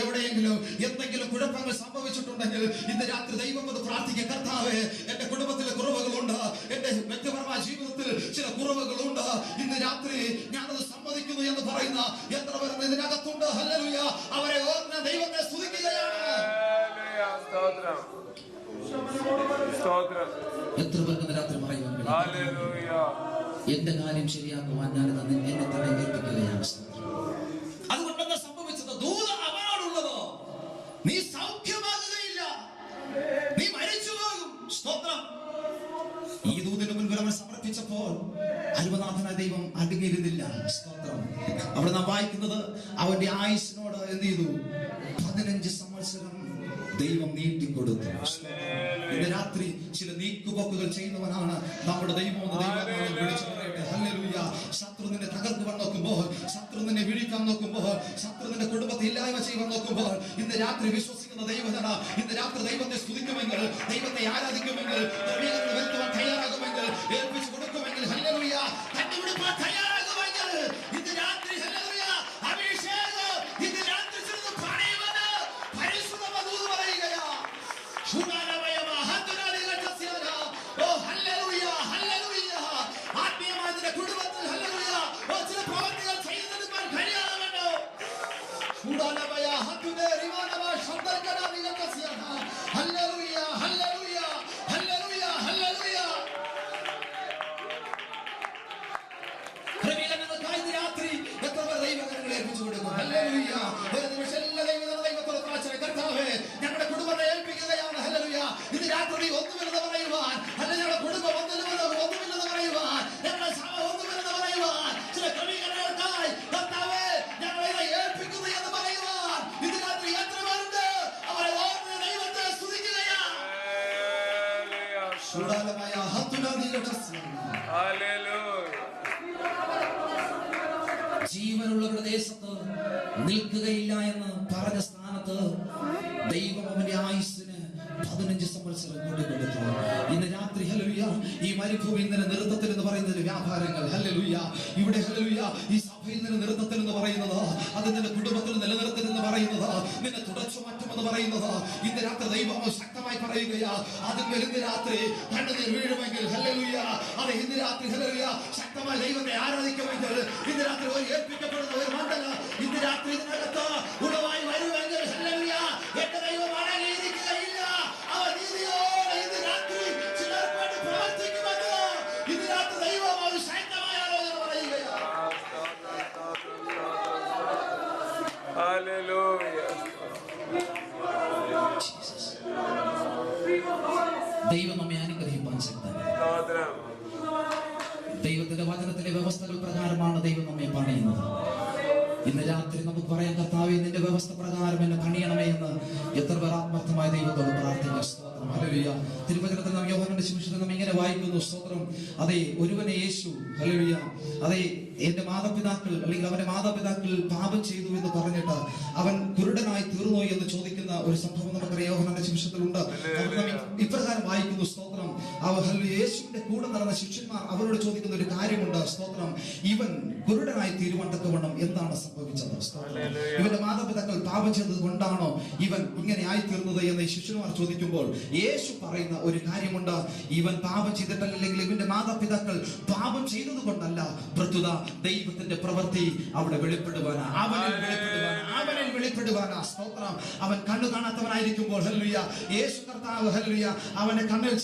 എവിടെയെങ്കിലും എന്തെങ്കിലും കുഴപ്പങ്ങൾ സംഭവിച്ചിട്ടുണ്ടെങ്കിൽ ഇന്ന് രാത്രി ദൈവത്തോട് പ്രാർത്ഥിക്കും. കർത്താവേ എന്റെ കുടുംബത്തിലെ കുറവുകളുണ്ട്, എന്റെ വ്യക്തിപരമായ ജീവിതത്തിൽ ചില കുറവുകളുണ്ട്, ഇന്ന് രാത്രി ഞാനത് സമ്മതിക്കുന്നു എന്ന് പറയുന്ന എത്ര പേർ ഇതിനകത്തുണ്ട്? ഹല്ലേലൂയ അവരെ ഓർന്ന് ദൈവത്തെ സ്തുതിക്കുകയാണ്. എത്ര പേർക്ക് രാത്രി പറയുന്നുണ്ട് എന്റെ കാര്യം ശരിയാക്കുവാൻ ഞാനിത് എന്നെ തന്നെ ഏൽപ്പിക്കുകയാണ്. അതുകൊണ്ട് എന്താ സംഭവിച്ചത്? ദൂത അവനോടുള്ളത് നീ സൗഖ്യമാകുകയില്ല, നീ മരിച്ചു പോകും. സ്തോത്രം. ഈ ദൂതിന് മുൻപിൽ അവൻ സമർപ്പിച്ചപ്പോൾ അരുമനാഥനായ ദൈവം അടുങ്ങിയിരുന്നില്ല. സ്തോത്രം. അവിടെ നാം വായിക്കുന്നത് അവന്റെ ആയുസിനോട് എന്ത് ചെയ്തു? 15 സംവത്സരം ദൈവം നീട്ടിക്കൊടുത്തു. ഇന്ന് രാത്രി ചില നീക്കുപോക്കുകൾ ചെയ്യുന്നവനാണ് നമ്മുടെ ദൈവം. വിളിച്ചു പറയട്ടെ ഹല്ലേലൂയ. ശത്രു നിന്നെ തകർക്കുവാൻ നോക്കുമ്പോൾ, ശത്രു നിന്നെ വീഴിക്കാൻ നോക്കുമ്പോൾ, ശത്രു നിന്റെ കുടുംബത്തെ ഇല്ലായ്മ ചെയ്യുവാൻ നോക്കുമ്പോൾ, ഇന്ന് രാത്രി വിശ്വസിക്കുന്ന ദൈവജന ഇന്ന് രാത്രി ദൈവത്തെ സ്തുതിക്കുമെങ്കിൽ, ദൈവത്തെ ആരാധിക്കുമെങ്കിൽ, വരുത്തുവാൻ തയ്യാറാകുമെങ്കിൽ, ഏൽപ്പിച്ചു കൊടുക്കുമെങ്കിൽ, ഹല്ലേലൂയ കണ്ടുപിടിപ്പാൻ തയ്യാറാകുമെങ്കിൽ ഇന്ന് രാത്രി ഹല്ലേലൂയ അഭിഷേകം ഇന്ന് രാത്രി ചെന്ന് പണിയുമെന്ന് പരിശുദ്ധ ദൂത് പറയുകയാ. ആത്മീയമായ കുടുംബത്തിൽ ഹല്ലേലൂയ ചില പ്രവർത്തികൾ ചെയ്തെടുക്കാൻ കഴിയാമല്ലോ. ഹല്ലേലൂയ ഹല്ലേലൂയ ഹല്ലേലൂയ ഹല്ലേലൂയ. ക്രമീകരണങ്ങൾക്കായി ഇന്ന് രാത്രി എത്ര പേർ ദൈവകരങ്ങളെ ഏൽപ്പിച്ചു കൊടുക്കും? ഹല്ലേലൂയ. ഒരു നിമിഷം എല്ലാ ദൈവത്തോട് പ്രാർത്ഥിക്കട്ടെ. കർത്താവേ ഞങ്ങളുടെ കുടുംബത്തെ ഏൽപ്പിക്കുകയാണ്. ഹല്ലേലൂയ ഇന്ന് രാത്രി ഒന്നുമില്ലെന്ന് പറയുവാൻ, അല്ലെങ്കിൽ ഞങ്ങളുടെ കുടുംബം ഒന്നുമില്ലെന്ന് പറയുവാൻ, ഞങ്ങളുടെ സഭ ഒന്നുമില്ലെന്ന് പറയുവാൻ, ചില ക്രമീകരണങ്ങൾക്കായി കർത്താവേ ഞങ്ങളെ ഏൽപ്പിക്കുന്നു എന്ന് പറയുവാൻ ഇന്ന് രാത്രി എത്ര പേരുണ്ട്? അവരെ ഓർമ്മ ദൈവത്തെ സ്തുതിക്കുകയാണ്. ജീവനുള്ള പ്രദേശത്ത് നിൽക്കുകയില്ല എന്ന് പറഞ്ഞ സ്ഥാനത്ത് ദൈവം അവന്റെ ആയുസ്സിന് 15 സംവത്സരം കൂട്ടിക്കൊടുത്തു. ഇന്ന് രാത്രി ഹല്ലേലൂയ ഈ മരുഭൂമിയിൽ നിന്ന് നൃത്തത്തിൽ എന്ന് പറയുന്നത് വ്യാപാരങ്ങൾ. ഹല്ലേലൂയ ഇവിടെ ഹല്ലേലൂയ ഈ സഭയിൽ നിന്ന് നൃത്തത്തിൽ എന്ന് പറയുന്നത്, അത് നിന്റെ കുടുംബത്തിൽ നിലനിർത്തൽ എന്ന് പറയുന്നത്, നിന്നെ തുടച്ചു മാറ്റുമെന്ന് പറയുന്നത് ഇന്ന് രാത്രി ദൈവം ശക്തമായി പറയുകയാ. അതിന്മേൽ ഇന്ന് രാത്രി കണ്ണുനീർ വീഴുമെങ്കിൽ ഹല്ലേലൂയ അത് ഇന്ന് രാത്രി ഹല്ലേലൂയ ശക്തമായി ദൈവത്തെ ആരാധിക്കുമെങ്കിൽ ഇന്ന് രാത്രി ഒരു ഏൽപ്പിക്കപ്പെടുന്ന ഒരു മണ്ഡലം ഇന്ന് രാത്രി ഇതിനകത്ത് ഉളവായി വരുമെങ്കിൽ ഹല്ലേലൂയ എന്റെ ദൈവം അടങ്ങിയിരിക്കുകയില്ല. അവർ നീതിയോടെ ഇന്ന് രാത്രി ചിലർ വേണ്ടി പ്രവർത്തിക്കുമെന്ന് ഇന്ന് രാത്രി ദൈവം ഒരു ശക്തമായ ആലോചന പറയുകയാണ്. ദൈവം നമ്മെ അനുഗ്രഹിപ്പാൻ ശക്തനാണ്. ദൈവത്തിന്റെ വചനത്തിലെ വ്യവസ്ഥകൾ പ്രകാരമാണ് ദൈവം നമ്മെ പണിയുന്നത്. ഇന്ന് രാത്രി നമുക്ക് പറയാം, കർത്താവേ നിന്റെ വ്യവസ്ഥ പ്രകാരം എന്നെ പണിയണമേ എന്ന് എത്ര പേർ ആത്മാർത്ഥമായ ദൈവത്തോട് പ്രാർത്ഥിക്കുക. സ്തോത്രം. ഹല്ലേലൂയ. തിരുവചനത്തിൽ നാം യോഹന്നാന്റെ സുവിശേഷത്തിൽ നാം ഇങ്ങനെ വായിക്കുന്നു. സ്തോത്രം. അതെ ഒരുവനെ യേശു ഹല്ലേലൂയ അതെ എന്റെ മാതാപിതാക്കൾ അല്ലെങ്കിൽ അവന്റെ മാതാപിതാക്കൾ പാപം ചെയ്തു എന്ന് പറഞ്ഞിട്ട് അവൻ കുരുടനായി തീർന്നോ എന്ന് ചോദിക്കുന്ന ഒരു സംഭവം നമുക്കറിയാം യോഹന്നാന്റെ സുവിശേഷത്തിലുണ്ട്. ഇപ്രകാരം വായിക്കുന്നു. സ്തോത്രം. യേശുവിന്റെ കൂടെ നടന്ന ശിഷ്യന്മാർ അവരോട് ചോദിക്കുന്ന ഒരു കാര്യമുണ്ട്. സ്തോത്രം. ഇവൻ കുരുടനായി തീരുവാൻ തക്കവണ്ണം എന്താണ് സംഭവിച്ചത്? ഇവന്റെ മാതാപിതാക്കൾ പാപം ചെയ്തത് കൊണ്ടാണോ ഇവൻ ഇങ്ങനെ ആയിത്തീർന്നത് എന്ന് ശിഷ്യന്മാർ ചോദിക്കുമ്പോൾ യേശു പറയുന്ന ഒരു കാര്യമുണ്ട്. ഇവൻ പാപം ചെയ്തിട്ടല്ലെങ്കിൽ ഇവന്റെ മാതാപിതാക്കൾ പാപം ചെയ്തത് കൊണ്ടല്ല, പ്രത്യുത ദൈവത്തിന്റെ പ്രവൃത്തി അവിടെ വെളിപ്പെടുവാനാ, അവനിൽ വെളിപ്പെടുവാനാ. സ്തോത്രം. അവൻ കണ്ണു കാണാത്തവനായിരിക്കുമ്പോൾ ഹല്ലേലൂയ യേശു കർത്താവ് ഹല്ലേലൂയ അവന്റെ കണ്ണിൽ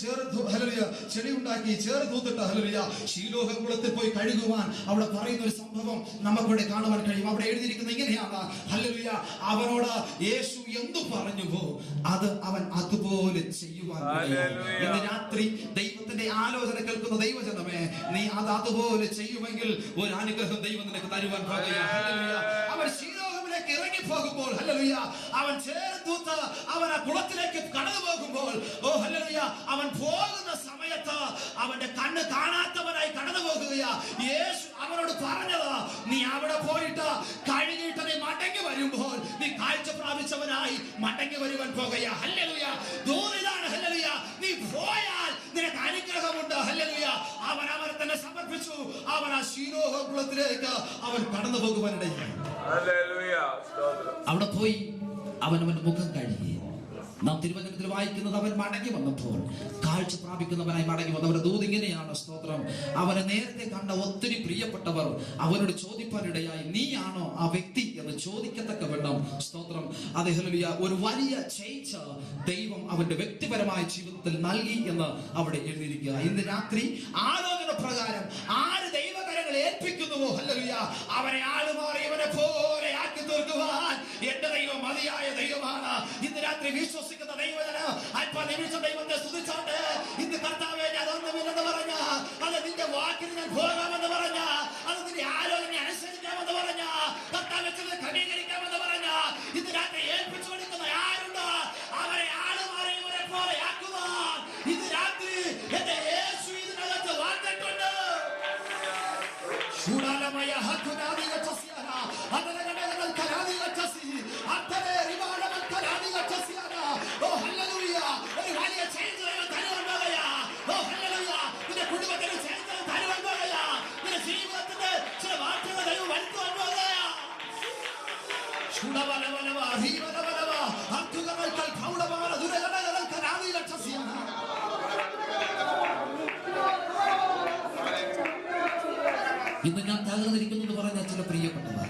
ഹല്ലേലൂയ ചെടി ഉണ്ടാക്കി തൂത്തിട്ട് ഹല്ലേലൂയ ശീലോഹ കുളത്തിൽ പോയി കഴുകുവാൻ അവിടെ പറയുന്ന ഒരു സംഭവം നമുക്കിവിടെ കാണുവാൻ കഴിയും. അവിടെ എഴുതിയിരിക്കുന്ന ഇങ്ങനെയാണ് ഹല്ലേലൂയ അവനോട് യേശു എന്തു പറഞ്ഞുവോ അത് അവൻ അതുപോലെ ചെയ്യുവാൻ. ഇന്ന് രാത്രി ദൈവത്തിന്റെ ആലോചന കേൾക്കുന്ന ദൈവജനമേ, നീ അത് അതുപോലെ ചെയ്യുമെങ്കിൽ ഒരു അനുഗ്രഹം ദൈവം നിനക്ക് തരുവാൻ പോകുകയാണ്. ഹല്ലേലൂയ അവൻ ശീലോഹമിലേക്ക് കുളത്തിലേക്ക് ഇറങ്ങി പോകുമ്പോൾ ഹല്ലേലൂയ, അവൻ ചേർത്തൂത്ത് അവൻ ആ കുളത്തിലേക്ക് കടന്നു പോകുമ്പോൾ, ഓ ഹല്ലേലൂയ, അവൻ പോകുന്ന സമയത്ത് അവന്റെ കണ്ണ് കാണാത്തവനായി കടന്നു പോകുകയാ. യേശു അവനോട് പറഞ്ഞത്, നീ അവിടെ പോയിട്ട് കഴുകിയിട്ട് നീ മടങ്ങി വരുമ്പോൾ നീ കാഴ്ച പ്രാപിച്ചവനായി മടങ്ങി വരുവാൻ പോകുകയാ. ഹല്ലേലൂയ, ദൂരിതാണ്. ഹല്ലേലൂയ, നീ പോയാൽ നിനക്ക് അനുഗ്രഹമുണ്ട്. ഹല്ലേലൂയ, അവൻ അവനെ തന്നെ സമർപ്പിച്ചു. അവൻ ആ ശീലോഹ കുളത്തിലേക്ക് അവൻ കടന്നു പോകുവാനിടയായി. അവിടെ പോയി അവനവന്റെ മുഖം കഴുകി. നാം തിരുവചനത്തിൽ വായിക്കുന്നത്, അവൻ മടങ്ങി വന്നപ്പോൾ കാഴ്ച പ്രാപിക്കുന്നവനായി മടങ്ങി വന്നവരുടെ ദൂത് ഇങ്ങനെയാണ്. സ്തോത്രം. അവനെ നേരത്തെ കണ്ട ഒത്തിരി പ്രിയപ്പെട്ടവർ അവനോട് ചോദിപ്പാനിടയായി, നീയാണോ ആ വ്യക്തി എന്ന് ചോദിക്കത്തക്ക വേണം. സ്തോത്രം. അതേ ഹല്ലേലൂയ, ഒരു വലിയ ചേഞ്ച് ദൈവം അവന്റെ വ്യക്തിപരമായ ജീവിതത്തിൽ നൽകി എന്ന് അവിടെ എഴുതിയിരിക്കുക. ഇന്ന് രാത്രി ആലോചന പ്രകാരം ആര് ദൈവകരങ്ങൾ ഏൽപ്പിക്കുന്നുവോ, ഹല്ലേലൂയ, അവനെ ആളുമാറിയവനെ പോലെ ആക്കി തീർക്കുവാൻ എന്റെ ദൈവം മതിയായ ദൈവമാണ്. ഇന്ന് രാത്രി വിശ്വസിക്കുന്ന ദൈവജനം അല്പനിമിഷം ദൈവത്തെ സ്തുതിച്ചോട്ടെ. ഇന്ന് കർത്താവേ, ഞാൻ ഒന്നുമില്ലെന്ന് പറഞ്ഞ, അത് നിന്റെ വാക്കിന് ഞാൻ പോകാമെന്ന് പറഞ്ഞ, അത് നിന്റെ ആലോചന അനുസരിക്കാമെന്ന് പറഞ്ഞ, കർത്താവെ ചിലത് ക്രമീകരിക്കാമെന്ന് പറഞ്ഞ, ഇന്ന് രാത്രി ഏൽപ്പിച്ചു കൊടുക്കുന്ന ആരുണ്ട്? അവരെ ആളുമാറിയവരെ പോലെ ആക്കുവാൻ ഇന്ന് രാത്രി എന്റെ യേശു ഇതിനകത്ത് വന്നിട്ടുണ്ട്. ശൂടാലമായ ഹക്കുനാദിക ചസിയാന അതലകടകൾ കരാദിക ചസി അത്തരെ റിവാഡകൾ കരാദിക ചസിയാന. ഓ ഹല്ലേലൂയ, ഒരു വലിയ ചേഞ്ച് തരുവാൻ പോകുകയാ. ഓ ഹല്ലേലൂയ, നിന്റെ കുടുംബത്തിന് ചേഞ്ച് തരുവാൻ പോകുകയാ. നിന്റെ ജീവിതത്തിന്റെ ചില മാറ്റങ്ങൾ ദൈവം വരുത്തുവാൻ പോകുകയാ. ശൂടവലവലവ ഹീവലവലവ അത്ഭുതങ്ങൾ ഭൗളമായ ദുരകടകൾ കരാദിക ചസിയാന. ഇന്ന് ഞാൻ തകർന്നിരിക്കുന്നു എന്ന് പറയുന്ന ചില പ്രിയപ്പെട്ടവർ,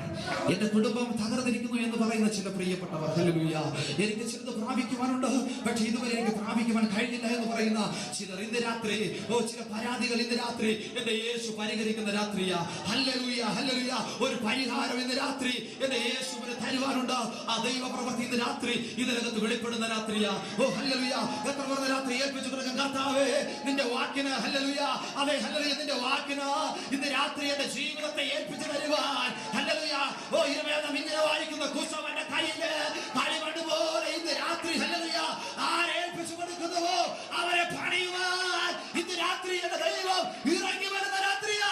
എന്റെ കുടുംബം തകർന്നിരിക്കുന്നു എന്ന് പറയുന്ന ചില പ്രിയപ്പെട്ടവർ, ഹല്ലേലൂയ, എനിക്ക് ചിലത് പ്രാപിക്കുവാനുണ്ട്, പക്ഷെ ഇതുവരെ എനിക്ക് പ്രാപിക്കുവാൻ കഴിഞ്ഞില്ല എന്ന് പറയുന്ന ചിലർ ഇന്ന് രാത്രി, ഓ ചില പരാതികൾ ഇന്ന് രാത്രി എന്റെ യേശു പരിഹരിക്കുന്ന രാത്രിയാ. ഹല്ലേലൂയ, ഹല്ലേലൂയ, ഒരു പരിഹാരം ഇന്ന് രാത്രി എന്റെ യേശുവിന് തരുവാനുണ്ട്. ആ ദൈവ പ്രവൃത്തി ഇന്ന് രാത്രി ഇതിനകത്ത് വെളിപ്പെടുന്ന രാത്രിയാ. ഓ ഹല്ലേലൂയ, എത്ര പറഞ്ഞ രാത്രി ഏൽപ്പിച്ചു കൊടുക്കാൻ കർത്താവേ, നിന്റെ വാക്കിന്, ഹല്ലേലൂയ, അതെ ഹല്ലേലൂയ, നിന്റെ വാക്കിന് ഇന്ന് രാത്രി ജീവിതത്തെ ഏൽപ്പിച്ചു തരുവാൻ. ഹല്ലേലൂയ, ഓ ഇരുമേദം ഇങ്ങനെ വായിക്കുന്ന കുശവന്റെ കയ്യില് കളിമണ്ണ് പോലെ ഇന്ന് രാത്രി, ഹല്ലേലൂയ, ആരേൽപ്പിച്ചു കൊടുക്കുന്നുവോ അവരെ പണിയുവാൻ ഇന്ന് രാത്രി എന്റെ ദൈവം ഇറങ്ങി വരുന്ന രാത്രിയാ.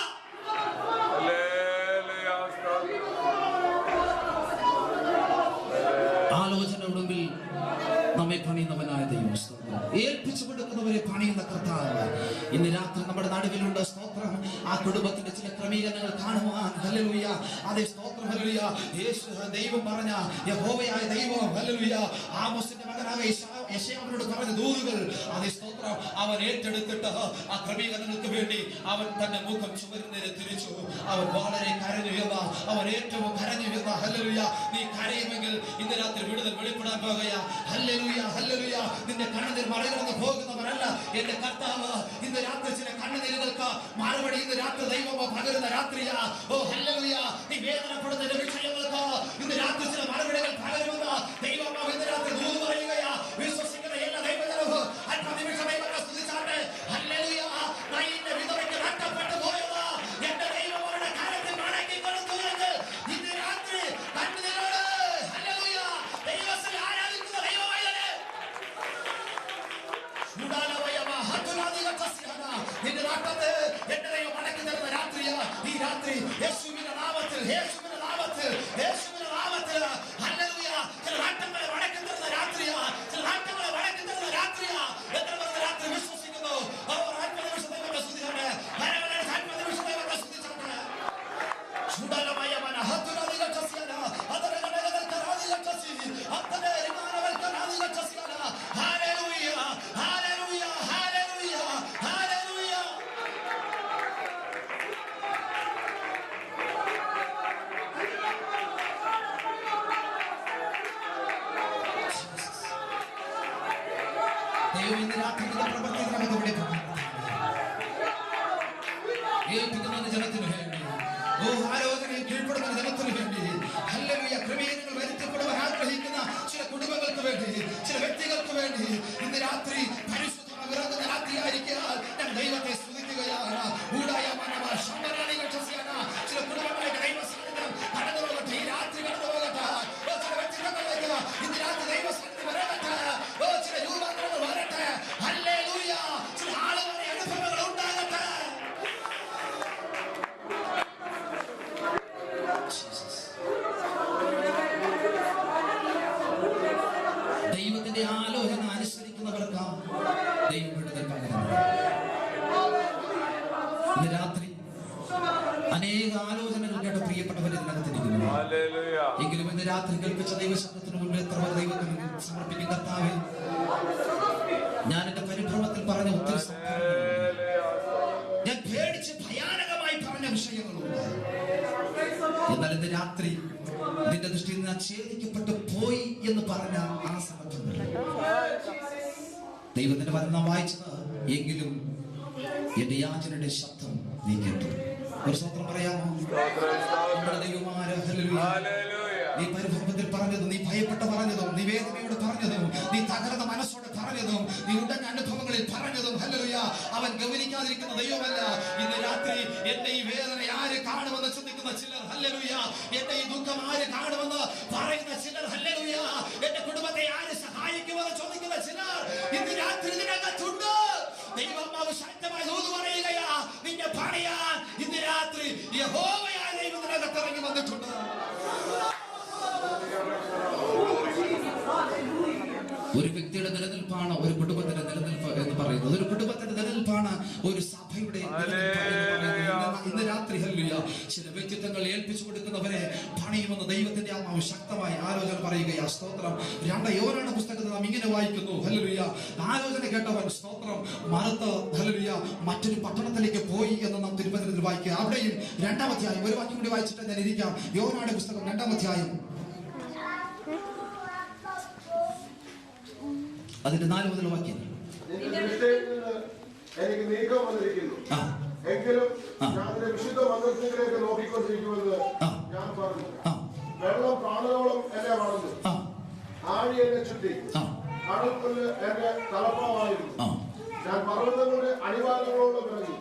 ആലോചനയുടെ മുമ്പിൽ നമ്മെ പണിയുന്നവനായ ദൈവം, ഏൽപ്പിച്ചു കൊടുക്കുന്നവരെ പണിയുന്ന കർത്താവ് ഇന്ന് രാത്രി നമ്മുടെ നടുവിലുണ്ട്. സ്തോത്രം. ആ കുടുംബത്തിന്റെ ചില ക്രമീകരണങ്ങൾ കാണുവാൻ, ഹല്ലേലൂയ, അതേ സ്തോത്രം, ഹല്ലേലൂയ, യേശു ദൈവം പറഞ്ഞ യഹോവയായ ദൈവം, ഹല്ലേലൂയ, ആമോസിന്റെ മകനായ യെശയ്യാവിനോട് പറഞ്ഞ ദൂതുകൾ, അതേ സ്തോത്രം, അവൻ ഏറ്റെടുത്തിട്ട് ആ ക്രമീകരണങ്ങൾക്ക് വേണ്ടി അവൻ തന്റെ മുഖം ചുവരുന്നതിനെ തിരിച്ചു. അവൻ വളരെ കരഞ്ഞു എന്ന, അവൻ ഏറ്റവും കരഞ്ഞു എന്ന, ഹല്ലേലൂയ, നീ കരയുമെങ്കിൽ ഇന്ന് രാത്രി വിടുതൽ വെളിപ്പെടാൻ പോകുകയാ. ഹല്ലേലൂയ, ഹല്ലേലൂയ, നിന്റെ കണ്ണുനീർ മറികടന്ന് പോകുന്നവരല്ല എന്റെ കർത്താവ്. ഇന്ന് രാത്രി ചില കണ്ണുനീരുകൾക്ക് മറുപടി ഇന്ന് രാത്രി ദൈവം പകരുന്ന രാത്രിയാ. ഓ ഹല്ലേലൂയ, നീ വേദനപ്പെടുന്ന വിഷയങ്ങൾക്ക് ഇന്ന് രാത്രി ചില മറുപടികൾ പകരുമെന്ന് ദൈവം ഇന്ന് രാത്രി ദൂത് പറയുകയാ. വിശ്വസിക്കുന്ന എല്ലാ ദൈവജനവും അല്പനിമിഷം ദൈവത്തെ സ്തുതിച്ചാട്ടെ. ഹല്ലേലൂയ, നിന്റെ വിധവയ്ക്ക് നഷ്ടപ്പെട്ടു പോയത് എന്റെ ദൈവം അവരുടെ കാര്യത്തിൽ മടക്കി കൊടുത്തുവെങ്കിൽ ഇന്ന് രാത്രി കണ്ണുനീരോട്, ഹല്ലേലൂയ, ദൈവത്തെ ആരാധിക്കുന്ന ദൈവമായവനെ നിന്റെ നാട്ടത്തെ എന്റെ ദൈവം മടക്കി തരുന്ന രാത്രിയാ ഈ രാത്രി. യേശുവിന്റെ നാമത്തിൽ, യേശുവിന്റെ നാമത്തിൽ, യേശുവിന്റെ നാമത്തിൽ, ഹല്ലേലൂയ, ചില നാട്ടങ്ങളെ മടക്കി തരുന്ന രാത്രിയാ, ചില നാട്ടങ്ങളെ മടക്കി തരുന്ന രാത്രിയാ. എത്ര പേർ രാത്രി വിശ്വസിക്കുന്നു? അവർ ആത്മനിമിഷം ദൈവത്തെ സ്തുതിക്കട്ടെ. ആത്മനിമിഷം ദൈവത്തെ സ്തുതിച്ചോട്ടെ. ശുദ്ധമായ മനഹത്തുരാദികൾ ചസിയാന അതരകടകൾ കരാദികൾ ചസി അത്തനെ റിമാനവൽ കരാദികൾ ചസിയാന. ഹല്ലേലൂയ, ഹല്ലേലൂയ, ഹല്ലേലൂയ, ഹല്ലേലൂയ. ദൈവം ഇന്ന് രാത്രി പ്രവർത്തിക്കുന്നതിനകത്ത് വിളിക്കുന്നു. ഏൽപ്പിക്കുന്ന ജനത്തിന് വേണ്ടി, ഓ ആലോചനയിൽ കീഴ്പ്പെടുന്ന ജനത്തിന് വേണ്ടി, ഹല്ലേലൂയ, ക്രമീകരണങ്ങൾ വരുത്തപ്പെടുവാൻ ആഗ്രഹിക്കുന്ന ചില കുടുംബങ്ങൾക്ക് വേണ്ടി, ചില വ്യക്തികൾക്ക് വേണ്ടി ഇന്ന് രാത്രി പരിശുദ്ധമായ വിറങ്ങുന്ന രാത്രിയായിരിക്കാൻ ഞാൻ ദൈവത്തെ സ്തുതിക്കുകയാണ്. ചില കുടുംബങ്ങളിലേക്ക് ദൈവ സാന്നിധ്യം കടന്നു പോകട്ടെ, ഈ രാത്രി കടന്നു പോകട്ടെ. അനേക ആലോചനകൾ കേട്ട പ്രിയപ്പെട്ടവരെ ഇതിനകത്തിരിക്കുന്നു. എങ്കിലും ഇന്ന് രാത്രി കേൾപ്പിച്ച ദൈവശബ്ദത്തിന് മുന്നിൽ എത്ര പേർ ദൈവത്തിന് സമർപ്പിക്കും? കർത്താവേ, ഞാൻ എന്റെ പരിഭ്രമത്തിൽ പറഞ്ഞ ഒത്തിരി സംഭവങ്ങളുണ്ട്. ഞാൻ പേടിച്ച് ഭയാനകമായി പറഞ്ഞ വിഷയങ്ങളുണ്ട്. എന്നാൽ ഇന്ന് രാത്രി നിന്റെ ദൃഷ്ടിയിൽ ഞാൻ ഛേദിക്കപ്പെട്ടു പോയി എന്ന് പറഞ്ഞ ആ സന്ദർഭങ്ങൾ ദൈവത്തിന്റെ വചനം നാം വായിച്ചത്. എങ്കിലും എന്റെ യാചനയുടെ ശബ്ദം നീ കേട്ടു. ഒരു സ്തോത്രം പറയാമോ? നമ്മുടെ ദൈവമായ നീ പരിഭ്രമത്തിൽ പറഞ്ഞതും, നീ ഭയപ്പെട്ട് പറഞ്ഞതും, നീ വേദനയോട് പറഞ്ഞതും, നീ തകർന്ന മനസ്സോടെ പറഞ്ഞതും, നീ ഉടൻ അനുഭവങ്ങളിൽ പറഞ്ഞതും, ഹല്ലേലൂയ, അവൻ ഗൗനിക്കാതിരിക്കുന്ന ദൈവമല്ല. ഇന്ന് രാത്രി എന്റെ ഈ വേദന ആര് കാണുമെന്ന് ചിന്തിക്കുന്ന ചിലർ, ഹല്ലേലൂയ, എന്റെ ഈ ദുഃഖം ആര് കാണുമെന്ന് പറയുന്ന ചിലർ, ഹല്ലേലൂയ, എന്റെ കുടുംബത്തെ ആര് സഹായിക്കുമെന്ന് ചോദിക്കുന്ന ചിലർ ഇന്ന് രാത്രി ഇതിനകത്തുണ്ട്. ദൈവമാവ് ശക്തമായി ദൂത് പറയുകയാ, നിന്നെ പണിയാൻ ഇന്ന് രാത്രി യഹോവയായ ദൈവത്തിനകത്ത് ഇറങ്ങി വന്നിട്ടുണ്ട്. ഒരു വ്യക്തിയുടെ നിലനിൽപ്പാണ് ഒരു കുടുംബത്തിന്റെ നിലനിൽപ്പ് എന്ന് പറയുന്നത്. ഒരു കുടുംബത്തിന്റെ നിലനിൽപ്പാണ് ഒരു സഭയുടെ ഇന്ന് രാത്രി, ഹല്ലേലൂയ, ചില വ്യക്തിത്വങ്ങൾ ഏൽപ്പിച്ചു കൊടുക്കുന്നവരെ പണിയുമെന്ന് ദൈവത്തിന്റെ ആത്മാവ് ശക്തമായി ആലോചന പറയുകയാ. സ്തോത്രം. 2 യോഹന്നാൻ പുസ്തകത്തിൽ നാം ഇങ്ങനെ വായിക്കുന്നു, ഹല്ലേലൂയ, ആലോചന കേട്ടവൻ, സ്തോത്രം, മറുത്ത്, ഹല്ലേലൂയ, മറ്റൊരു പട്ടണത്തിലേക്ക് പോയി എന്ന് നാം തിരുവചനത്തിൽ വായിക്കുക. അവിടെയും 2-ാം അധ്യായം, ഒരു വാക്യം കൂടി വായിച്ചിട്ട് ഞാൻ ഇരിക്കാം. യോഹന്നാന്റെ പുസ്തകം 2-ാം അധ്യായം അതിന്റെ 4 മുതൽ വാക്യം. എനിക്ക് നീക്കം വന്നിരിക്കുന്നു, എങ്കിലും ഞാൻ വിശുദ്ധ മന്ദിരത്തിലേക്ക് നോക്കിക്കൊണ്ടിരിക്കുമെന്ന് ഞാൻ പറഞ്ഞു. വെള്ളം പ്രാണനോളം എന്നെ വളർന്നു, ആഴി എന്നെ ചുറ്റി, കടൽപ്പുല്ല് എന്റെ തലപ്പാവായിരുന്നു. ഞാൻ പർവ്വതങ്ങളുടെ അടിവാരങ്ങളോട് ഇറങ്ങി,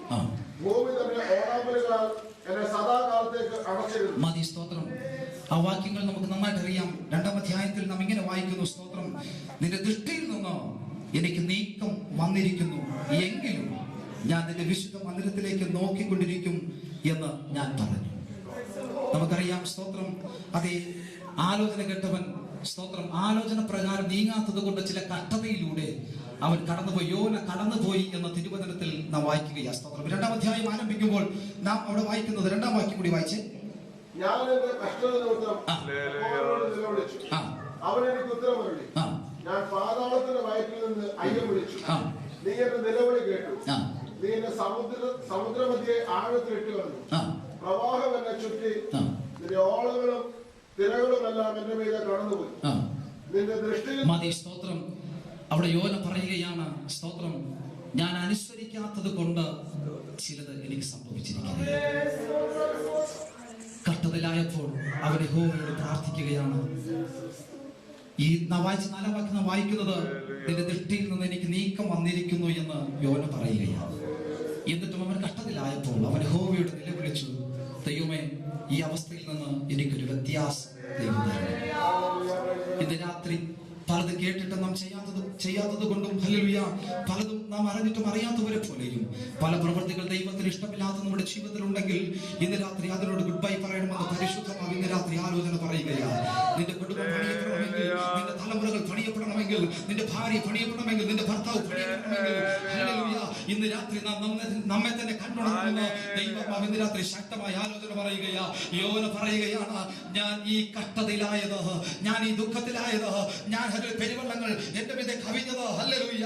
ഭൂമി തന്നെ ഓടാമ്പലുകളാൽ എന്നെ സദാകാലത്തേക്ക് അടച്ചിരുന്നു. മതി. സ്തോത്രം. ആ വാക്യങ്ങൾ നമുക്ക് നന്നായിട്ട് അറിയാം. 2-ാം അധ്യായത്തിൽ നാം ഇങ്ങനെ വായിക്കുന്നു, സ്തോത്രം, നിന്റെ ദൃഷ്ടിയിൽ നിന്ന് എനിക്ക് നീക്കം വന്നിരിക്കുന്നു, എങ്കിലും ഞാൻ നിന്റെ വിശുദ്ധ മന്ദിരത്തിലേക്ക് നോക്കിക്കൊണ്ടിരിക്കും എന്ന് ഞാൻ പറഞ്ഞു. നമുക്കറിയാം, സ്തോത്രം, അതേ ആലോചന കേട്ടവൻ, സ്തോത്രം, ആലോചന പ്രകാരം നീങ്ങാത്തത് കൊണ്ട് ചില കഷ്ടതയിലൂടെ അവൻ കടന്നുപോയി. യോന കടന്നുപോയി എന്ന തിരുവചനത്തിൽ നാം വായിക്കുകയാണ്. സ്തോത്രം. 2-ാം അധ്യായം ആരംഭിക്കുമ്പോൾ നാം അവിടെ വായിക്കുന്നത് 2-ാം വാക്യം കൂടി വായിച്ചേ. ഞാൻ എന്റെ കഷ്ടത നിമിത്തം നിലവിളിച്ചു, അവൻ എനിക്ക് ഉത്തരമരുളി. ഞാൻ പാതാളത്തിന്റെ വയറ്റിൽ നിന്ന് അയ്യം വിളിച്ചു, നീ എന്റെ നിലവിളി കേട്ടു. നീ എന്നെ സമുദ്രമധ്യേ ആഴത്തിലിട്ട് കളഞ്ഞു, പ്രവാഹം എന്നെ ചുറ്റി, നിന്റെ ഓളങ്ങളും തിരകളും എല്ലാം എന്റെ മീതെ കടന്നുപോയി. നിന്റെ ദൃഷ്ടിയിൽ മതി. സ്തോത്രം. അവിടെ യോന പറയുകയാണ്, സ്തോത്രം, ഞാൻ അനുസരിക്കാത്തത് കൊണ്ട് ചിലത് എനിക്ക് സംഭവിച്ചിരിക്കുന്നു. കഷ്ടതയിലായപ്പോൾ അവൻ യഹോവയോട് പ്രാർത്ഥിക്കുകയാണ്. ഈ 4-ാം വാക്യം വായിക്കുന്നത്, നിന്റെ ദൃഷ്ടിയിൽ നിന്ന് എനിക്ക് നീക്കം വന്നിരിക്കുന്നു എന്ന് യോന പറയുകയാണ്. എന്നിട്ടും അവൻ കഷ്ടതയിലായപ്പോൾ അവൻ യഹോവയോട് നിലവിളിച്ചു, ദൈവമേ, ഈ അവസ്ഥയിൽ നിന്ന് എനിക്കൊരു വ്യത്യാസം ദൈവം തരണം. ഇന്ന് രാത്രി പലതും കേട്ടിട്ട് നാം ചെയ്യാത്തത് കൊണ്ടും, ഹല്ലേലൂയ, പലതും നാം അറിഞ്ഞിട്ടും അറിയാത്തവരെ പോലെയും പല പ്രവൃത്തികൾ ദൈവത്തിന് ഇഷ്ടമില്ലാത്ത നമ്മുടെ ജീവിതത്തിൽ ഉണ്ടെങ്കിൽ ഇന്ന് രാത്രി അതിനോട് ഗുഡ് ബൈ പറയണമെന്ന് പരിശുദ്ധമായി ഇന്ന് രാത്രി ആലോചന പറയുകയാണ്. നിന്റെ കുടുംബം പണിയപ്പെടണമെങ്കിൽ, നിന്റെ തലമുറകൾ പണിയപ്പെടണമെങ്കിൽ, നിന്റെ ഭാര്യ പണിയപ്പെടണമെങ്കിൽ, നിന്റെ ഭർത്താവ് പണിയപ്പെടണമെങ്കിൽ, ഹല്ലേലൂയ, ഇന്ന് രാത്രി നാം നമ്മെ തന്നെ കണ്ടുണർത്തുന്ന ദൈവം ഇന്ന് രാത്രി ശക്തമായ ആലോചന പറയുകയാ. യോന പറയുകയാണ്, ഞാൻ ഈ കഷ്ടതയിലായത്, ഞാൻ ഈ ദുഃഖത്തിലായത്, ഞാൻ പെരുവെള്ളങ്ങൾ എന്റെ മീതെ കവിഞ്ഞത്, ഹല്ലേലൂയ,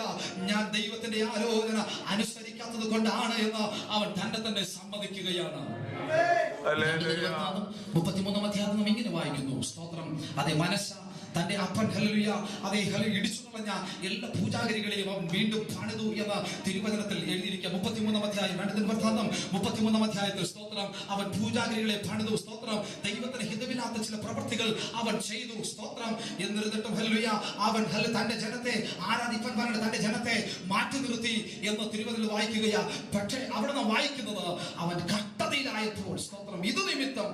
ഞാൻ ദൈവത്തിന്റെ ആലോചന അനുസരിക്കാത്തത് കൊണ്ടാണ് എന്ന് അവൻ തന്നെ സമ്മതിക്കുകയാണ്. 33-ാം അധ്യായം ഇങ്ങനെ വായിക്കുന്നു, സ്തോത്രം, അതേ മനസ്സ തന്റെ അപ്പൻ, ഹല്ലേലൂയ, അതേ ഇടിച്ചു കളഞ്ഞ എല്ലാ പൂജാഗിരികളെയും അവൻ വീണ്ടും പണിതു എന്ന തിരുവചനത്തിൽ എഴുതിയിരിക്കുക. 33-ാം അധ്യായം 33-ാം അധ്യായത്തിൽ, സ്തോത്രം, അവൻ പൂജാഗിരികളെ പണിതു, സ്തോത്രം, ദൈവത്തിന് ഹിതമില്ലാത്ത ചില പ്രവൃത്തികൾ അവൻ ചെയ്തു, സ്തോത്രം. എന്നിരുന്നിട്ടും, ഹല്ലേലൂയ, അവൻ തന്റെ ജനത്തെ ആരാധിപ്പാൻ പറഞ്ഞ തന്റെ ജനത്തെ മാറ്റി നിർത്തി എന്ന് തിരുവചനത്തിൽ വായിക്കുകയാ. പക്ഷേ അവിടെ നാം വായിക്കുന്നത്, അവൻ കഷ്ടതയിലായപ്പോൾ, സ്തോത്രം, ഇത് നിമിത്തം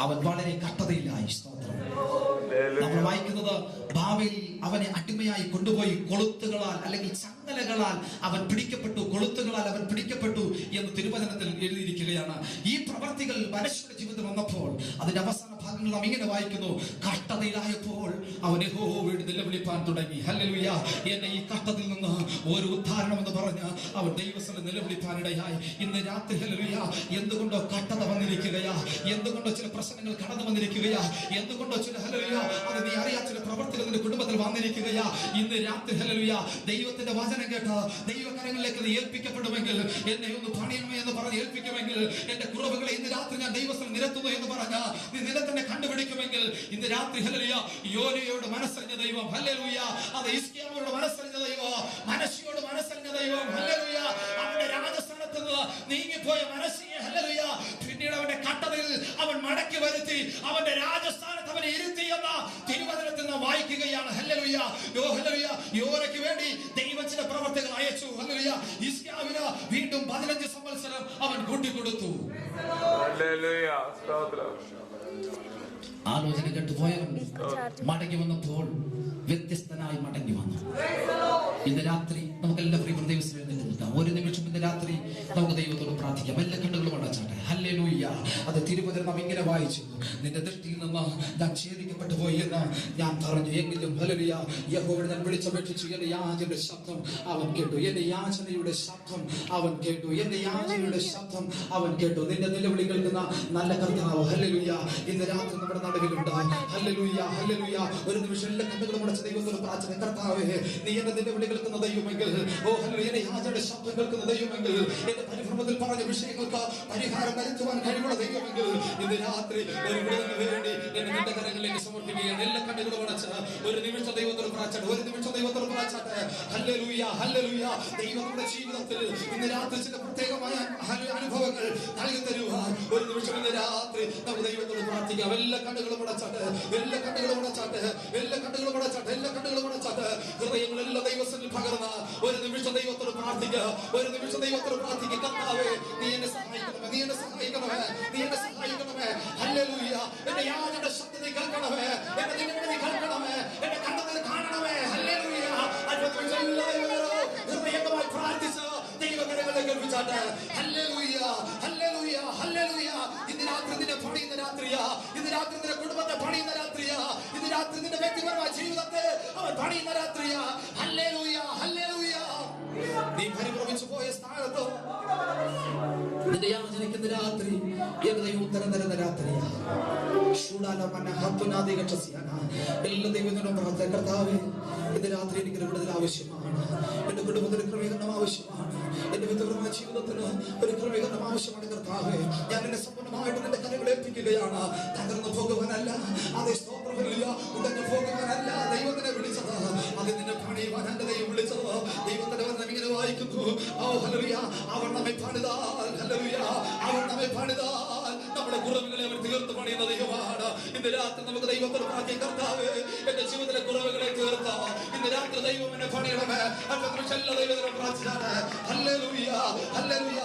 അവൻ വളരെ കഷ്ടതയിലായി. സ്തോത്രം. നമ്മൾ വായിക്കുന്നത്, ബാബേലിൽ അവനെ അടിമയായി കൊണ്ടുപോയി കൊളുത്തുകളാൽ അല്ലെങ്കിൽ ചങ്ങല ചങ്ങലകളാൽ അവൻ പിടിക്കപ്പെട്ടു, കൊളുത്തുകളാൽ അവൻ പിടിക്കപ്പെട്ടു എന്ന് തിരുവചനത്തിൽ എഴുതിയിരിക്കുകയാണ്. ഈ പ്രവർത്തികൾ മനുഷ്യരുടെ ജീവിതത്തിൽ വന്നപ്പോൾ അതിന്റെ അവസാന ഭാഗങ്ങൾ നാം ഇങ്ങനെ വായിക്കുന്നു: കഷ്ടതയിലായപ്പോൾ അവൻ യഹോവയോട് നിലവിളിപ്പാൻ തുടങ്ങി. ഹല്ലേലൂയ. എന്നെ ഈ കഷ്ടത്തിൽ നിന്ന് ഒരു ഉദ്ധാരണം എന്ന് പറഞ്ഞ് അവൻ ദൈവസ്ഥലം നിലവിളിപ്പാനിടയായി. ഇന്ന് രാത്രി ഹല്ലേലൂയ, എന്തുകൊണ്ടോ കഷ്ടത വന്നിരിക്കുകയാ, എന്തുകൊണ്ടോ ചില പ്രശ്നങ്ങൾ കടന്നു വന്നിരിക്കുകയാ, എന്തുകൊണ്ടോ ചില ഹല്ലേലൂയ അത് നീ അറിയാത്ത ചില പ്രവർത്തികൾ നിന്റെ കുടുംബത്തിൽ വന്നിരിക്കുകയാ. ഇന്ന് രാത്രി ഹല്ലേലൂയ ദൈവത്തിന്റെ വചനം കേട്ട് ദൈവകരങ്ങളിലേക്ക് നീ ഏൽപ്പിക്കപ്പെടുമെങ്കിൽ, എന്നെ ഒന്ന് പണിയണമേ എന്ന് പറഞ്ഞ് ഏൽപ്പിക്കുമെങ്കിൽ, എന്റെ കുറവുകളെ ഇന്ന് രാത്രി ഞാൻ ദൈവസ്ഥലം നിരത്തുന്നു എന്ന് പറഞ്ഞ നീ നിലത്തന്നെ കണ്ടുപിടിക്കുമെങ്കിൽ, ഇന്ന് രാത്രി ഹല്ലേലൂയ യോനയോട് മനസ്സറിഞ്ഞ ദൈവം, ഹല്ലേലൂയ അത് ഹിസ്കിയാവോട് മനസ്സറിഞ്ഞ ദൈവം, മനശ്ശെയോട് മനസ്സറിഞ്ഞ ദൈവം, ഹല്ലേലൂയ അവന്റെ രാജസ്ഥാനത്ത് നിന്ന് നീങ്ങിപ്പോയ മനശ്ശെയെ ഹല്ലേലൂയ പിന്നീട് അവന്റെ കട്ടതയിൽ അവൻ മടക്കി വരുത്തി അവന്റെ രാജസ്ഥാനത്ത് അവനെ ഇരുത്തി എന്ന തിരുവചനത്തിൽ നാം വായിക്കുകയാണ്. ഹല്ലേലൂയ. ഹല്ലേലൂയ. യോനയ്ക്ക് വേണ്ടി ദൈവം ചില പ്രവർത്തികൾ അയച്ചു. ഹല്ലേലൂയ. ഹിസ്കിയാവിന് വീണ്ടും 15 സംവത്സരം അവൻ കൂട്ടിക്കൊടുത്തു. ഹല്ലേലൂയ. സ്തോത്രം. ആലോചന കേട്ട് പോയവൻ മടങ്ങി വന്നപ്പോൾ വ്യത്യസ്തനായി മടങ്ങി വന്നു. ഇന്ന് രാത്രി നമുക്ക് എല്ലാ പ്രിയപ്പെട്ട ദൈവത്തിൽ എഴുന്നേറ്റ് നിൽക്കാം. ഒരു നിമിഷം ഇന്ന് രാത്രി നമുക്ക് ദൈവത്തോട് പ്രാർത്ഥിക്കാം. എല്ലാ കണ്ണുകളും അടച്ചാട്ടെ. ഹല്ലേലൂയ. അത് തിരുവചനം നാം ഇങ്ങനെ വായിച്ചു: നിന്റെ ദൃഷ്ടിയിൽ നിന്ന് ഞാൻ ഛേദിക്കപ്പെട്ടു പോയി എന്ന് ഞാൻ പറഞ്ഞു. എങ്കിലും ഹല്ലേലൂയ യഹോവയെ ഞാൻ വിളിച്ചപേക്ഷിച്ചു. എന്റെ യാചനയുടെ ശബ്ദം അവൻ കേട്ടു. എന്റെ യാചനയുടെ ശബ്ദം അവൻ കേട്ടു. എന്റെ യാചനയുടെ ശബ്ദം അവൻ കേട്ടു. നിന്റെ നിലവിളി കേൾക്കുന്ന നല്ല കർത്താവ് ഹല്ലേലൂയ ഇന്ന് രാത്രി നമ്മുടെ നടുവിലുണ്ട്. ഹല്ലേലൂയ. ഹല്ലേലൂയ. ഒരു നിമിഷം എല്ലാ കണ്ണുകളും അടച്ച ദൈവത്തോട് പ്രാർത്ഥന. കർത്താവേ, നീ എന്റെ നിലവിളി കേൾക്കുന്ന ദൈവമെങ്കിൽ, ഓ ഹല്ലേലൂയ എന്റെ യാചനയുടെ ശബ്ദം കേൾക്കുന്ന ദൈവമെങ്കിൽ, എന്റെ പരിഭ്രമത്തിൽ പറഞ്ഞ വിഷയങ്ങൾക്ക് പരിഹാരം വരുത്തുവാൻ കഴിവുള്ള ദൈവമെങ്കിൽ, ഇന്ന് രാത്രി ഒരു വിടുതലിന് വേണ്ടി എന്നെ നിന്റെ കരങ്ങളിലേക്ക് സമർപ്പിക്കുകയാണ്. എല്ലാ കണ്ണുകളും അടച്ച് ഒരു നിമിഷം ദൈവത്തോട് പ്രാർത്ഥിച്ചാട്ടെ. ഒരു നിമിഷം ദൈവത്തോട് പ്രാർത്ഥിച്ചാട്ടെ. ഹല്ലേലൂയ. ഹല്ലേലൂയ. ദൈവങ്ങളുടെ ജീവിതത്തിൽ ഇന്ന് രാത്രി ചില പ്രത്യേകമായ അനുഭവങ്ങൾ നൽകി തരുവാൻ ഒരു നിമിഷം ഇന്ന് രാത്രി നമുക്ക് ദൈവത്തോട് പ്രാർത്ഥിക്കാം. എല്ലാ കണ്ണുകളും അടച്ചാട്ടെ. എല്ലാ കണ്ണുകളും അടച്ചാട്ടെ. എല്ലാ കണ്ണുകളും അടച്ചാട്ടെ. എല്ലാ കണ്ണുകളും അടച്ചാട്ടെ. ഹൃദയങ്ങളെല്ലാം ദൈവത്തിൽ പകർന്ന ഒരു നിമിഷം ദൈവത്തോട് പ്രാർത്ഥിക്കുക. ഒരു നിമിഷം ദൈവത്തോട് പ്രാർത്ഥിക്കുക. കർത്താവേ, നീ എന്നെ സഹായിക്കണമേ. നീ എന്നെ സഹായിക്കണമേ. നീ എന്നെ സഹായിക്കണമേ. ഹല്ലേലൂയ. എന്റെ യാചനയുടെ ശബ്ദത്തെ കേൾക്കണമേ. എന്റെ നിലവിളി കേൾക്കണമേ. എന്റെ കണ്ണുകൾ കാണണമേ. ഹല്ലേലൂയ. ഹൃദയമായി പ്രാർത്ഥിച്ച് ദൈവകരങ്ങളിലേക്ക് ഏൽപ്പിച്ചാട്ടെ. ഹല്ലേലൂയ. ഹല്ലേലൂയ. ഹല്ലേലൂയ. ഇന്ന് രാത്രി നിന്നെ പണിയുന്ന രാത്രിയാ. ഇന്ന് രാത്രി നിന്റെ കുടുംബത്തെ പണിയുന്ന രാത്രിയാ. ഇന്ന് രാത്രി നിന്റെ വ്യക്തിപരമായ ജീവിതത്തെ അവൻ പണിയുന്ന രാത്രിയാ. ഹല്ലേലൂയ. ഹല്ലേലൂയ. നീ പരിഭ്രമിച്ചു പോയ സ്ഥാനത്ത് നിന്റെ യാചനയ്ക്കുന്ന രാത്രി ദൈവം ഉത്തരം തരുന്ന രാത്രിയാ. എല്ലാ ദൈവത്തിനും പ്രാർത്ഥന. കർത്താവേ, ഇന്ന് രാത്രി എനിക്ക് വിടുതൽ ആവശ്യമാണ്. എന്റെ കുടുംബത്തിന് ക്രമീകരണം ആവശ്യമാണ്. എന്റെ വ്യക്തിപരമായ ജീവിതത്തിന് ഒരു ക്രമീകരണം ആവശ്യമാണ്. കർത്താവേ, ഞാൻ എന്നെ സമ്പൂർണ്ണമായിട്ട് നിന്റെ കരങ്ങളിൽ ഏൽപ്പിക്കുകയാണ്. തകർന്നു പോകുവാനല്ല, അതേ സ്തോത്രമില്ല, ഉടഞ്ഞു പോകുവാനല്ല ദൈവത്തിനെ വിളിച്ചത്. അത് നിന്നെ പണിയുവാൻ എന്റെ ദൈവം വിളിച്ചത്. ദൈവത്തിന്റെ വചനം ഇങ്ങനെ വായിക്കുന്നു: ഓ ഹല്ലേലൂയ, അവർ നമ്മെ പണിതാൽ, ഹല്ലേലൂയ അവർ നമ്മെ പണിതാൽ നമ്മുടെ കുറവുകളെ അവർ തീർത്ത് പണിയുന്ന ദൈവമാണ്. ഇന്ന് രാത്രി നമുക്ക് ദൈവത്തോട് പ്രാർത്ഥിക്കാം. കർത്താവേ, എന്റെ ജീവിതത്തിലെ കുറവുകളെ തീർത്ത ഇന്ന് രാത്രി ദൈവം എന്നെ പണിയണമേ. എല്ലാ ദൈവത്തിനും പ്രാർത്ഥിച്ചാണ്. ഹല്ലേലൂയ. ഹല്ലേലൂയ.